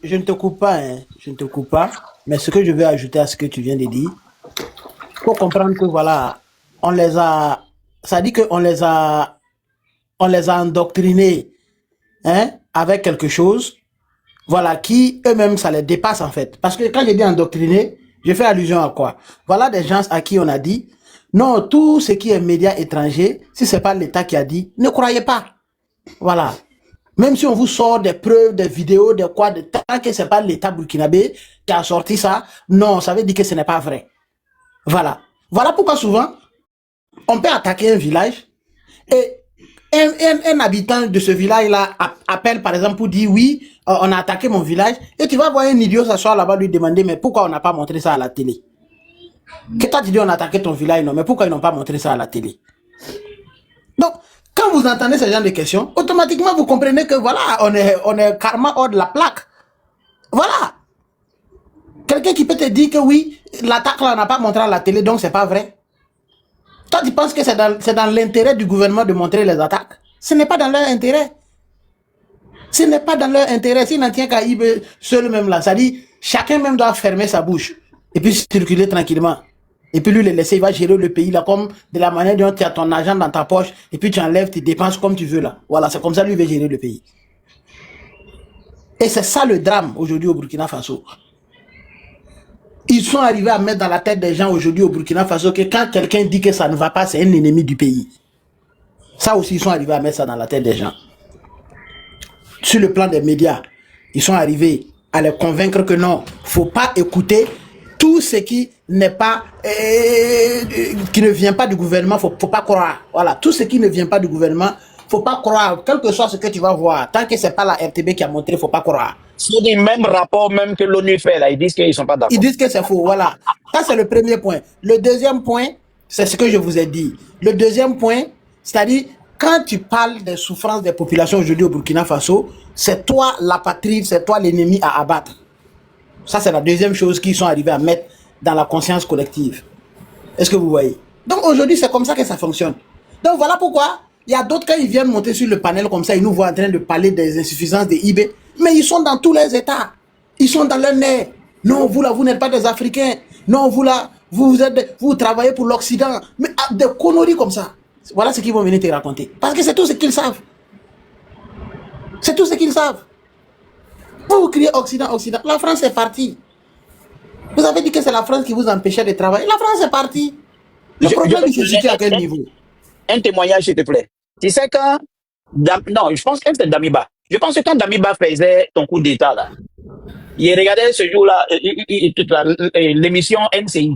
[SPEAKER 2] Je ne te coupe pas, hein. Je ne te coupe pas. Mais ce que je veux ajouter à ce que tu viens de dire, il faut comprendre que voilà, on les a, ça dit qu'on les a endoctrinés, hein, avec quelque chose, voilà, qui eux-mêmes, ça les dépasse en fait. Parce que quand j'ai dit endoctriné, je fais allusion à quoi? Voilà des gens à qui on a dit, non, tout ce qui est médias étrangers, si c'est pas l'État qui a dit, ne croyez pas. Voilà. Même si on vous sort des preuves, des vidéos, de quoi, de tant que c'est pas l'État burkinabé qui a sorti ça, non, ça veut dire que ce n'est pas vrai. Voilà. Voilà pourquoi souvent, on peut attaquer un village et un habitant de ce village-là appelle par exemple pour dire oui, on a attaqué mon village, et tu vas voir un idiot s'asseoir là-bas lui demander mais pourquoi on n'a pas montré ça à la télé? Que toi tu dis on a attaqué ton village, non, mais pourquoi ils n'ont pas montré ça à la télé? Donc, quand vous entendez ce genre de questions, automatiquement vous comprenez que voilà, on est karma hors de la plaque. Voilà. Quelqu'un qui peut te dire que oui, l'attaque là on n'a pas montré à la télé, donc c'est pas vrai. Toi tu penses que c'est dans l'intérêt du gouvernement de montrer les attaques? Ce n'est pas dans leur intérêt. Ce n'est pas dans leur intérêt. S'il n'en tient qu'à Ibé seul même là, ça dit chacun même doit fermer sa bouche et puis circuler tranquillement. Et puis lui le laisser, il va gérer le pays là comme de la manière dont tu as ton argent dans ta poche et puis tu enlèves tes dépenses comme tu veux là. Voilà, c'est comme ça lui veut gérer le pays. Et c'est ça le drame aujourd'hui au Burkina Faso. Ils sont arrivés à mettre dans la tête des gens aujourd'hui au Burkina Faso que quand quelqu'un dit que ça ne va pas, c'est un ennemi du pays. Ça aussi, ils sont arrivés à mettre ça dans la tête des gens. Sur le plan des médias, ils sont arrivés à les convaincre que non, faut pas écouter tout ce qui n'est pas, qui ne vient pas du gouvernement, faut pas croire. Voilà, tout ce qui ne vient pas du gouvernement, faut pas croire. Quel que soit ce que tu vas voir, tant que c'est pas la RTB qui a montré, faut pas croire.
[SPEAKER 3] C'est le même rapport même que l'ONU fait là, ils disent qu'ils sont pas d'accord.
[SPEAKER 2] Ils disent que c'est faux, voilà. Ça c'est le premier point. Le deuxième point, c'est ce que je vous ai dit. Le deuxième point, c'est-à-dire quand tu parles des souffrances des populations aujourd'hui au Burkina Faso, c'est toi l'apatride, c'est toi l'ennemi à abattre. Ça, c'est la deuxième chose qu'ils sont arrivés à mettre dans la conscience collective. Est-ce que vous voyez? Donc aujourd'hui, c'est comme ça que ça fonctionne. Donc voilà pourquoi il y a d'autres, quand ils viennent monter sur le panel comme ça, ils nous voient en train de parler des insuffisances des IB, mais ils sont dans tous les États. Ils sont dans leur nez. Non, vous là, vous n'êtes pas des Africains. Non, vous là, vous travaillez pour l'Occident. Mais des conneries comme ça. Voilà ce qu'ils vont venir te raconter. Parce que c'est tout ce qu'ils savent. C'est tout ce qu'ils savent. Vous criez Occident, Occident. La France est partie. Vous avez dit que c'est la France qui vous empêchait de travailler. La France est partie. Le problème, il se situe à quel niveau?
[SPEAKER 3] Un témoignage, s'il te plaît. Tu sais quand... Non, je pense que c'est Damiba. Je pense que quand Damiba faisait ton coup d'État, là, il regardait ce jour-là, l'émission NCI.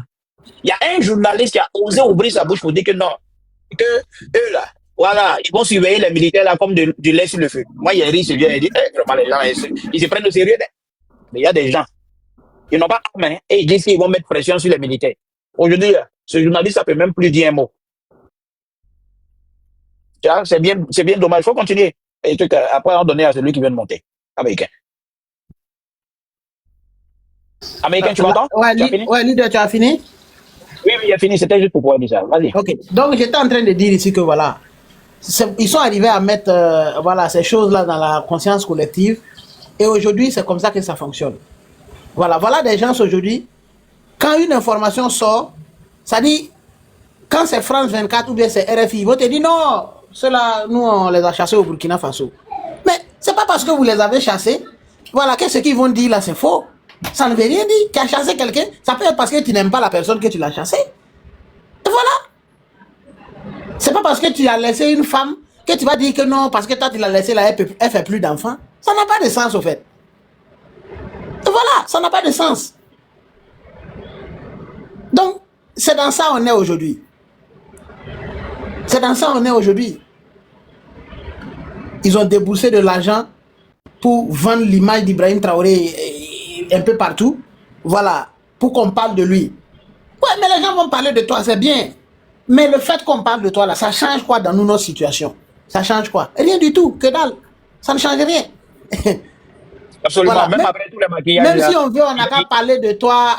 [SPEAKER 3] Il y a un journaliste qui a osé ouvrir sa bouche pour dire que non, que eux, là, voilà, ils vont surveiller les militaires là comme du lait sur le feu. Moi, il y a ri, c'est bien, il dit, vraiment, les gens, ils se prennent au sérieux. Mais il y a des gens, ils n'ont pas armes, hein, et ils disent qu'ils vont mettre pression sur les militaires. Aujourd'hui, ce journaliste, ça ne peut même plus dire un mot. C'est bien dommage, il faut continuer. Et après, on donner à celui qui vient de monter. Américain. Américain, tu m'entends?
[SPEAKER 2] Ouais, leader, tu as fini?
[SPEAKER 3] Oui, il a fini, c'était juste pour pouvoir dire ça. Vas-y.
[SPEAKER 2] Ok, donc j'étais en train de dire ici que voilà, ils sont arrivés à mettre voilà, ces choses-là dans la conscience collective, et aujourd'hui, c'est comme ça que ça fonctionne. Voilà des gens aujourd'hui, quand une information sort, ça dit, quand c'est France 24 ou bien c'est RFI, ils vont te dire non, ceux-là, nous, on les a chassés au Burkina Faso. Mais C'est pas parce que vous les avez chassés, voilà, que ce qu'ils vont dire là, c'est faux. Ça ne veut rien dire. Tu as chassé quelqu'un, ça peut être parce que tu n'aimes pas la personne que tu l'as chassée. Et voilà. C'est pas parce que tu as laissé une femme que tu vas dire que non, parce que toi tu l'as laissée là, elle fait plus d'enfants. Ça n'a pas de sens au fait. Et voilà, ça n'a pas de sens. Donc, c'est dans ça on est aujourd'hui. C'est dans ça on est aujourd'hui. Ils ont déboursé de l'argent pour vendre l'image d'Ibrahim Traoré un peu partout. Voilà, pour qu'on parle de lui. Ouais, mais les gens vont parler de toi, c'est bien. Mais le fait qu'on parle de toi là, ça change quoi dans nos situations? Ça change quoi? Rien du tout, que dalle. Ça ne change rien.
[SPEAKER 3] Absolument, voilà. Même après tous les maquillages.
[SPEAKER 2] Même si on veut, on n'a qu'à parler de toi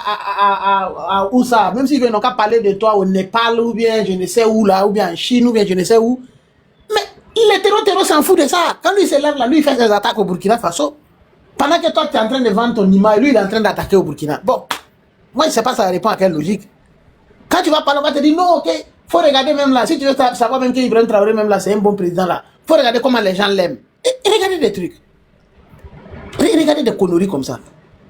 [SPEAKER 2] où ça? Même si on n'a qu'à parler de toi au Népal, ou bien je ne sais où là, ou bien en Chine, ou bien je ne sais où. Mais les terreaux s'en fout de ça. Quand lui se lève là, lui il fait ses attaques au Burkina Faso. Pendant que toi tu es en train de vendre ton image, lui il est en train d'attaquer au Burkina. Bon, moi je ne sais pas ça répond à quelle logique. Quand tu vas parler, on va te dire non, ok, faut regarder même là. Si tu veux savoir même qu'Ibrahim Traoré même là, c'est un bon président là. Faut regarder comment les gens l'aiment. Et regardez des trucs. Regardez des conneries comme ça.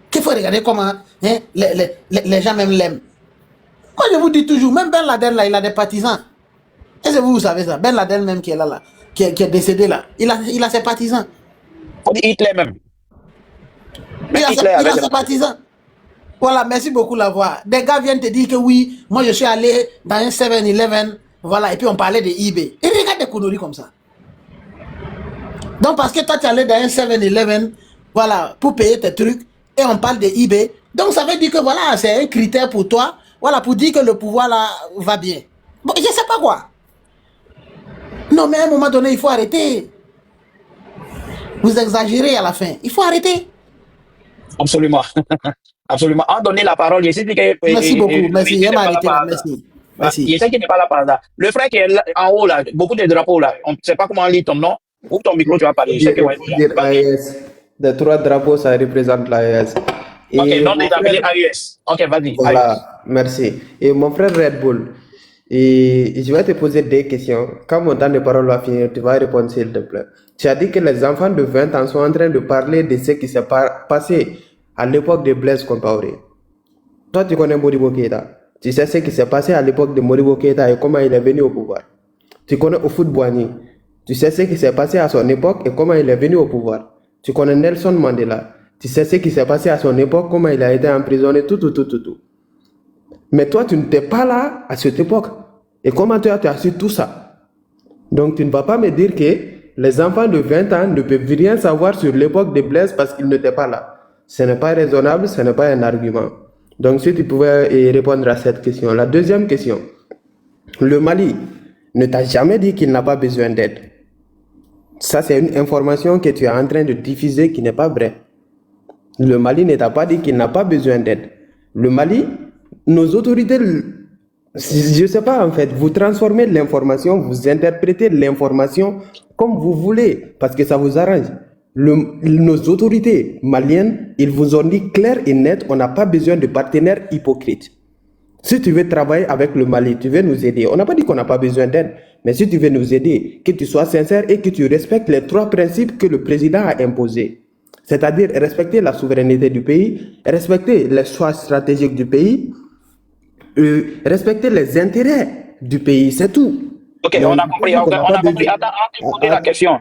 [SPEAKER 2] Qu'il faut regarder comment hein, les gens même l'aiment. Moi je vous dis toujours, même Ben Laden là, il a des partisans. Est-ce que vous savez ça? Ben Laden même qui est là, qui est décédé là, il a ses partisans.
[SPEAKER 3] On dit Hitler même.
[SPEAKER 2] Il a ses partisans. Voilà, merci beaucoup la voix. Des gars viennent te dire que oui, moi je suis allé dans un 7-Eleven, voilà, et puis on parlait de eBay. Et regarde des conneries comme ça. Donc parce que toi tu es allé dans un 7-Eleven, voilà, pour payer tes trucs, et on parle de eBay, donc ça veut dire que voilà, c'est un critère pour toi, voilà, pour dire que le pouvoir là va bien. Bon, je sais pas quoi. Non, mais à un moment donné, il faut arrêter. Vous exagérez à la fin. Il faut arrêter.
[SPEAKER 3] Absolument. Absolument. En donner la parole, je sais que...
[SPEAKER 2] Merci beaucoup. Merci. Il m'a arrêté là. Merci. Merci.
[SPEAKER 3] Je sais qu'il n'est pas là par hasard. Le frère qui est là, en haut là, beaucoup de drapeaux là, on ne sait pas comment lire ton nom. Ou ton micro, tu vas parler. Je sais que
[SPEAKER 6] AES. Les 3 drapeaux, ça représente l'AES.
[SPEAKER 3] Ok, donc tu t'appelles AES. Ok, vas-y.
[SPEAKER 6] Voilà, merci. Et mon frère Red Bull, et je vais te poser des questions. Quand mon temps de parole va finir, tu vas répondre s'il te plaît. Tu as dit que les enfants de 20 ans sont en train de parler de ce qui s'est passé à l'époque de Blaise Compaoré. Toi, tu connais Modibo Keïta. Tu sais ce qui s'est passé à l'époque de Modibo Keïta et comment il est venu au pouvoir. Tu connais Houphouët-Boigny. Tu sais ce qui s'est passé à son époque et comment il est venu au pouvoir. Tu connais Nelson Mandela. Tu sais ce qui s'est passé à son époque, comment il a été emprisonné, tout. Mais toi, tu n'étais pas là à cette époque. Et comment tu as su tout ça? Donc, tu ne vas pas me dire que les enfants de 20 ans ne peuvent rien savoir sur l'époque de Blaise parce qu'ils n'étaient pas là. Ce n'est pas raisonnable, ce n'est pas un argument. Donc, si tu pouvais répondre à cette question. La deuxième question. Le Mali ne t'a jamais dit qu'il n'a pas besoin d'aide. Ça, c'est une information que tu es en train de diffuser qui n'est pas vraie. Le Mali ne t'a pas dit qu'il n'a pas besoin d'aide. Le Mali, nos autorités, je ne sais pas en fait, vous transformez l'information, vous interprétez l'information comme vous voulez, parce que ça vous arrange. Nos autorités maliennes, ils vous ont dit clair et net, on n'a pas besoin de partenaires hypocrites. Si tu veux travailler avec le Mali, tu veux nous aider. On n'a pas dit qu'on n'a pas besoin d'aide, mais si tu veux nous aider, que tu sois sincère et que tu respectes les 3 principes que le président a imposés. C'est-à-dire respecter la souveraineté du pays, respecter les choix stratégiques du pays, respecter les intérêts du pays, c'est tout.
[SPEAKER 3] Ok, donc, on a compris. Attends, on te poser la question.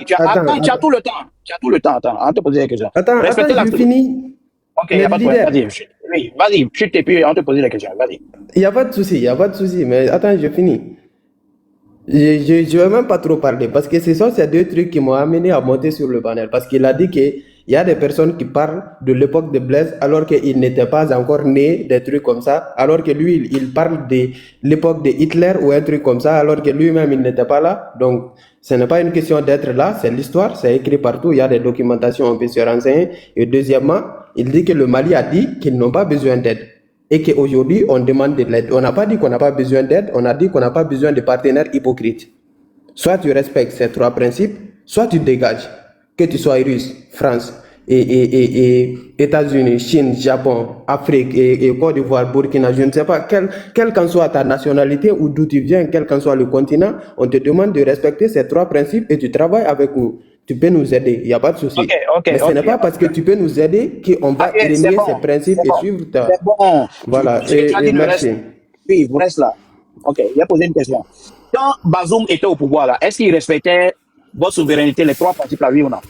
[SPEAKER 3] Tu as tout le temps. Tu as tout le temps. Attends, on te poser la question.
[SPEAKER 6] Attends, je finis.
[SPEAKER 3] Ok, il n'y a pas de problème. Vas-y, chute et puis on te pose la question. Vas-y.
[SPEAKER 6] Il n'y a pas de souci, mais attends, je finis. Je ne vais même pas trop parler parce que ce sont ces 2 trucs qui m'ont amené à monter sur le panel. Parce qu'il a dit qu'il y a des personnes qui parlent de l'époque de Blaise alors qu'il n'était pas encore né, des trucs comme ça. Alors que lui, il parle de l'époque de Hitler ou un truc comme ça, alors que lui-même, il n'était pas là. Donc, ce n'est pas une question d'être là, c'est l'histoire, c'est écrit partout, il y a des documentations, on peut se renseigner. Et deuxièmement, il dit que le Mali a dit qu'ils n'ont pas besoin d'aide. Et qu'aujourd'hui, on demande de l'aide. On n'a pas dit qu'on n'a pas besoin d'aide, on a dit qu'on n'a pas besoin de partenaires hypocrites. Soit tu respectes ces 3 principes, soit tu dégages. Que tu sois russe, France, et États-Unis, Chine, Japon, Afrique et Côte d'Ivoire, Burkina, je ne sais pas, quelle qu'en soit ta nationalité ou d'où tu viens, quel qu'en soit le continent, on te demande de respecter ces 3 principes et tu travailles avec nous. Tu peux nous aider, il n'y a pas de souci. Mais ce n'est pas parce que tu peux nous aider qu'on va renier ces principes et suivre ta...
[SPEAKER 3] C'est bon.
[SPEAKER 6] Voilà, et merci.
[SPEAKER 3] Oui, vous restez là. Ok, il a posé une question. Quand Bazoum était au pouvoir, là, est-ce qu'il respectait votre souveraineté, les 3 principes là, oui ou non?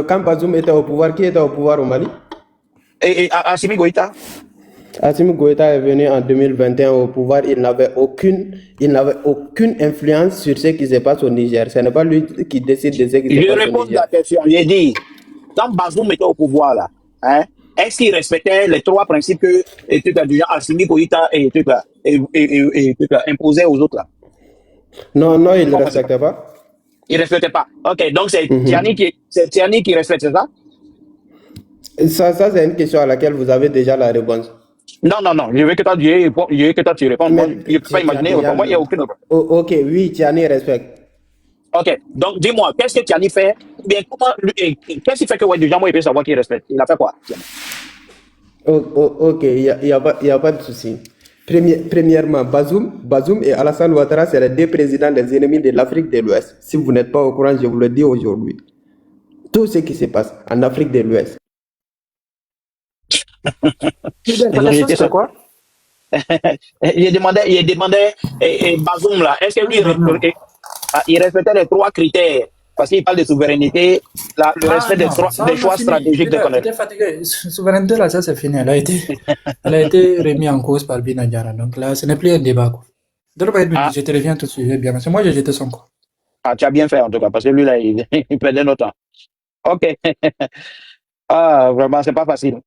[SPEAKER 6] Quand Bazoum était au pouvoir, qui était au pouvoir au Mali?
[SPEAKER 3] Et Assimi Goïta?
[SPEAKER 6] Assimi Goïta est venu en 2021 au pouvoir, il n'avait aucune influence sur ce qui se passe au Niger. Ce n'est pas lui qui décide de ce qui se passe au Niger.
[SPEAKER 3] Je réponds à la question, j'ai dit, quand Bazoum était au pouvoir, là, hein, est-ce qu'il respectait les 3 principes que Assimi Goïta imposait aux autres là?
[SPEAKER 6] Non, il ne respectait pas.
[SPEAKER 3] Il ne respectait pas. Ok, donc c'est Tiani qui respecte, c'est ça?
[SPEAKER 6] Ça c'est une question à laquelle vous avez déjà la réponse.
[SPEAKER 3] Non, je veux que toi tu réponds. Moi, je ne peux pas imaginer. Pour moi, il n'y a aucune réponse.
[SPEAKER 6] Ok, oui, Tiani respecte.
[SPEAKER 3] Ok, donc dis-moi, qu'est-ce que Tiani fait? Bien, qu'est-ce qui fait que déjà moi, il peut savoir qu'il respecte? Il a fait quoi?
[SPEAKER 6] Ok, il n'y a pas de souci. Premièrement, Bazoum et Alassane Ouattara, c'est les 2 présidents des ennemis de l'Afrique de l'Ouest. Si vous n'êtes pas au courant, je vous le dis aujourd'hui. Tout ce qui se passe en Afrique de l'Ouest.
[SPEAKER 3] C'est quoi? Il demandait Bazoum là, est-ce que lui il respectait les 3 critères? Parce qu'il parle de souveraineté, le respect des choix stratégiques de connaître.
[SPEAKER 7] Souveraineté là, ça c'est fini. Elle a été remise en cause par Binadiara. Donc là, ce n'est plus un débat. Je te reviens tout de suite. Bien, c'est moi j'ai jeté son corps.
[SPEAKER 3] Tu as bien fait en tout cas, parce que lui là, il perdait notre temps. Ok. Vraiment, c'est pas facile.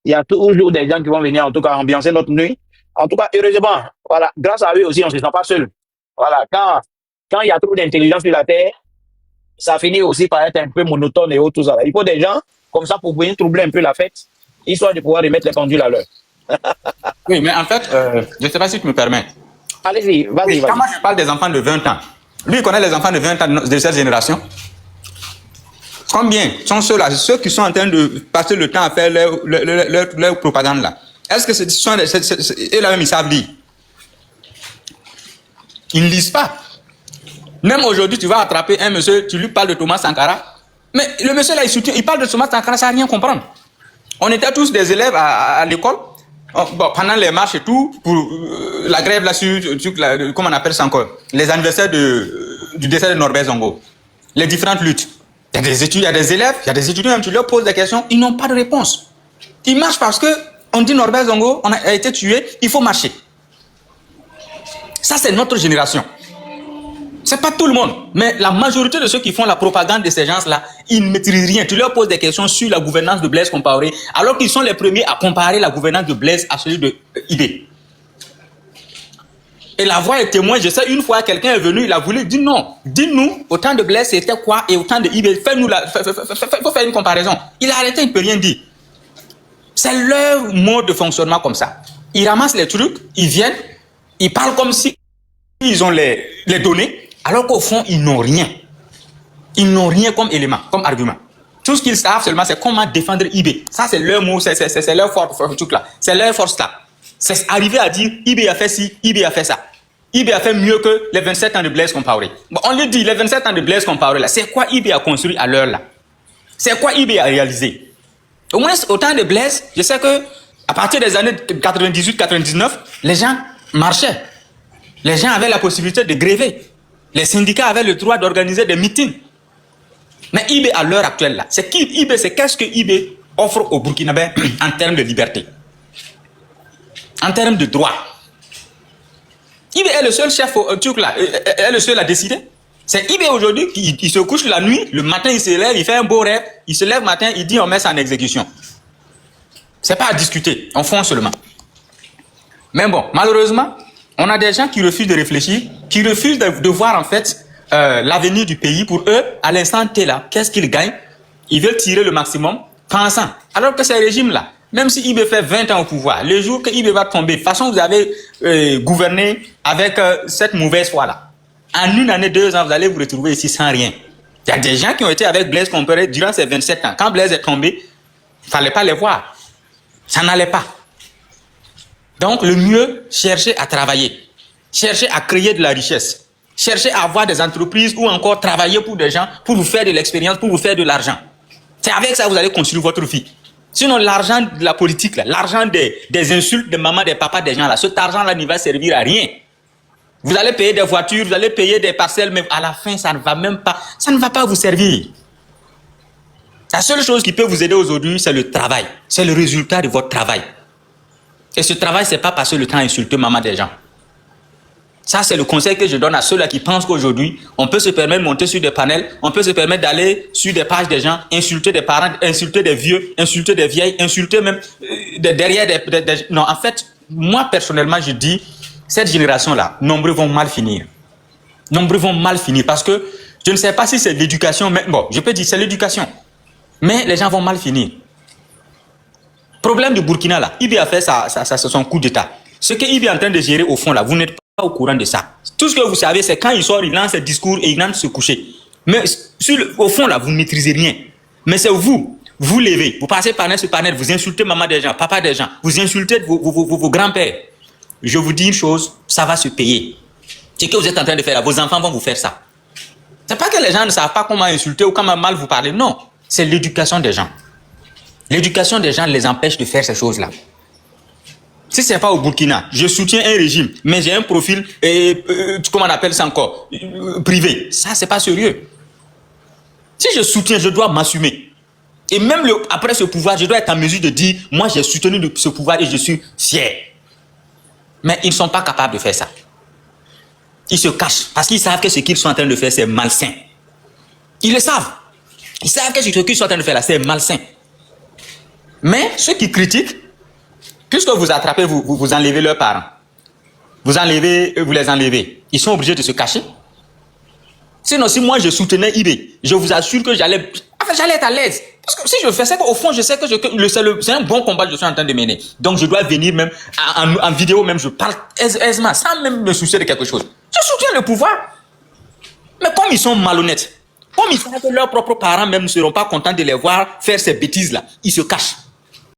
[SPEAKER 3] Il y a toujours des gens qui vont venir en tout cas ambiancer notre nuit. En tout cas, heureusement, voilà, grâce à eux aussi, on ne se sent pas seul. Voilà, quand il y a trop d'intelligence sur la terre, ça finit aussi par être un peu monotone et tout ça. Il faut des gens comme ça pour venir troubler un peu la fête, histoire de pouvoir remettre les pendules à l'heure.
[SPEAKER 5] Oui, mais en fait, je ne sais pas si tu me permets.
[SPEAKER 3] Allez-y, vas-y.
[SPEAKER 5] Quand moi je parle des enfants de 20 ans, lui il connaît les enfants de 20 ans de cette génération. Combien sont ceux-là, ceux qui sont en train de passer le temps à faire leur propagande là? Est-ce que eux-là-même ils savent lire? Ils ne lisent pas. Même aujourd'hui, tu vas attraper un monsieur, tu lui parles de Thomas Sankara, mais le monsieur là, il parle de Thomas Sankara sans rien comprendre. On était tous des élèves à l'école, pendant les marches et tout, pour la grève là sur comment on appelle ça encore, les anniversaires du décès de Norbert Zongo, les différentes luttes. Il y a des étudiants, il y a des élèves, il y a des étudiants, même tu leur poses des questions, ils n'ont pas de réponse. Ils marchent parce que on dit Norbert Zongo a été tué, il faut marcher. Ça, c'est notre génération. C'est pas tout le monde, mais la majorité de ceux qui font la propagande de ces gens-là, ils ne maîtrisent rien. Tu leur poses des questions sur la gouvernance de Blaise Compaoré, alors qu'ils sont les premiers à comparer la gouvernance de Blaise à celui de IB. Et la voix est témoin. Je sais, une fois, quelqu'un est venu, il a voulu dire non. Dis-nous, au temps de Blaise, c'était quoi, et au temps de IB, fais-nous faut faire une comparaison. Il a arrêté, il ne peut rien dire. C'est leur mode de fonctionnement comme ça. Ils ramassent les trucs, ils viennent, ils parlent comme si ils ont les données, alors qu'au fond, ils n'ont rien. Ils n'ont rien comme élément, comme argument. Tout ce qu'ils savent seulement, c'est comment défendre IB. Ça, c'est leur mot, c'est leur force, là. C'est leur force là. C'est arriver à dire, IB a fait ci, IB a fait ça. IB a fait mieux que les 27 ans de Blaise Compaoré. Bon, on lui dit, les 27 ans de Blaise Compaoré là, c'est quoi IB a construit à l'heure là? C'est quoi IB a réalisé? Au moins, au temps de Blaise, je sais que à partir des années 98-99, les gens marchaient. Les gens avaient la possibilité de gréver. Les syndicats avaient le droit d'organiser des meetings. Mais IB à l'heure actuelle là, c'est qui IB, c'est qu'est-ce que IB offre aux Burkinabés en termes de liberté, en termes de droit. IB est le seul chef turc là, est le seul à décider. C'est IB aujourd'hui qui se couche la nuit, le matin il se lève, il fait un beau rêve, il se lève le matin, il dit on met ça en exécution. C'est pas à discuter, on fonce seulement. Mais bon, malheureusement, on a des gens qui refusent de réfléchir, qui refusent de voir en fait l'avenir du pays. Pour eux, à l'instant T là, qu'est-ce qu'ils gagnent? Ils veulent tirer le maximum, pensant. Alors que ces régimes-là, même si IB fait 20 ans au pouvoir, le jour que IB va tomber, de toute façon vous avez gouverné avec cette mauvaise foi-là. En une année, 2 ans, vous allez vous retrouver ici sans rien. Il y a des gens qui ont été avec Blaise Compaoré durant ces 27 ans. Quand Blaise est tombé, il ne fallait pas les voir. Ça n'allait pas. Donc, le mieux, chercher à travailler. Chercher à créer de la richesse. cherchez à avoir des entreprises ou encore travailler pour des gens, pour vous faire de l'expérience, pour vous faire de l'argent. C'est avec ça que vous allez construire votre vie. Sinon, l'argent de la politique, l'argent des insultes de maman, des papas, des gens, là, cet argent-là ne va servir à rien. Vous allez payer des voitures, vous allez payer des parcelles, mais à la fin, ça ne va pas vous servir. La seule chose qui peut vous aider aujourd'hui, c'est le travail. C'est le résultat de votre travail. Et ce travail, ce n'est pas passer le temps à insulter maman des gens. Ça, c'est le conseil que je donne à ceux-là qui pensent qu'aujourd'hui, on peut se permettre de monter sur des panels, on peut se permettre d'aller sur des pages des gens, insulter des parents, insulter des vieux, insulter des vieilles, insulter même derrière des... Non, en fait, moi, personnellement, je dis, cette génération-là, nombreux vont mal finir. Nombreux vont mal finir parce que je ne sais pas si c'est l'éducation, mais bon, je peux dire c'est l'éducation. Mais les gens vont mal finir. Problème du Burkina, là, Ibi a fait son coup d'état. Ce que Ibi est en train de gérer au fond, là, vous n'êtes pas au courant de ça. Tout ce que vous savez, c'est quand il sort, il lance ses discours et il lance se coucher. Mais au fond, là, vous ne maîtrisez rien. Mais c'est vous levez, vous passez panel sur panel, vous insultez maman des gens, papa des gens, vous insultez vos grands-pères. Je vous dis une chose, ça va se payer. Ce que vous êtes en train de faire là, vos enfants vont vous faire ça. C'est pas que les gens ne savent pas comment insulter ou comment mal vous parler, non. C'est l'éducation des gens. L'éducation des gens les empêche de faire ces choses-là. Si ce n'est pas au Burkina, je soutiens un régime, mais j'ai un profil, comment on appelle ça encore, privé. Ça, c'est pas sérieux. Si je soutiens, je dois m'assumer. Et même après ce pouvoir, je dois être en mesure de dire, moi j'ai soutenu ce pouvoir et je suis fier. Mais ils ne sont pas capables de faire ça. Ils se cachent parce qu'ils savent que ce qu'ils sont en train de faire, c'est malsain. Ils le savent. Ils savent que ce qu'ils sont en train de faire là, c'est malsain. Mais ceux qui critiquent, puisque vous attrapez, vous enlevez leurs parents. Vous les enlevez. Ils sont obligés de se cacher. Sinon, si moi je soutenais IB, je vous assure que j'allais être à l'aise. Parce que si je fais ça, au fond, je sais que c'est un bon combat que je suis en train de mener. Donc je dois venir même, en vidéo même, je parle aisément, sans même me soucier de quelque chose. Je soutiens le pouvoir. Mais comme ils sont malhonnêtes, comme ils savent que leurs propres parents même ne seront pas contents de les voir faire ces bêtises-là, ils se cachent.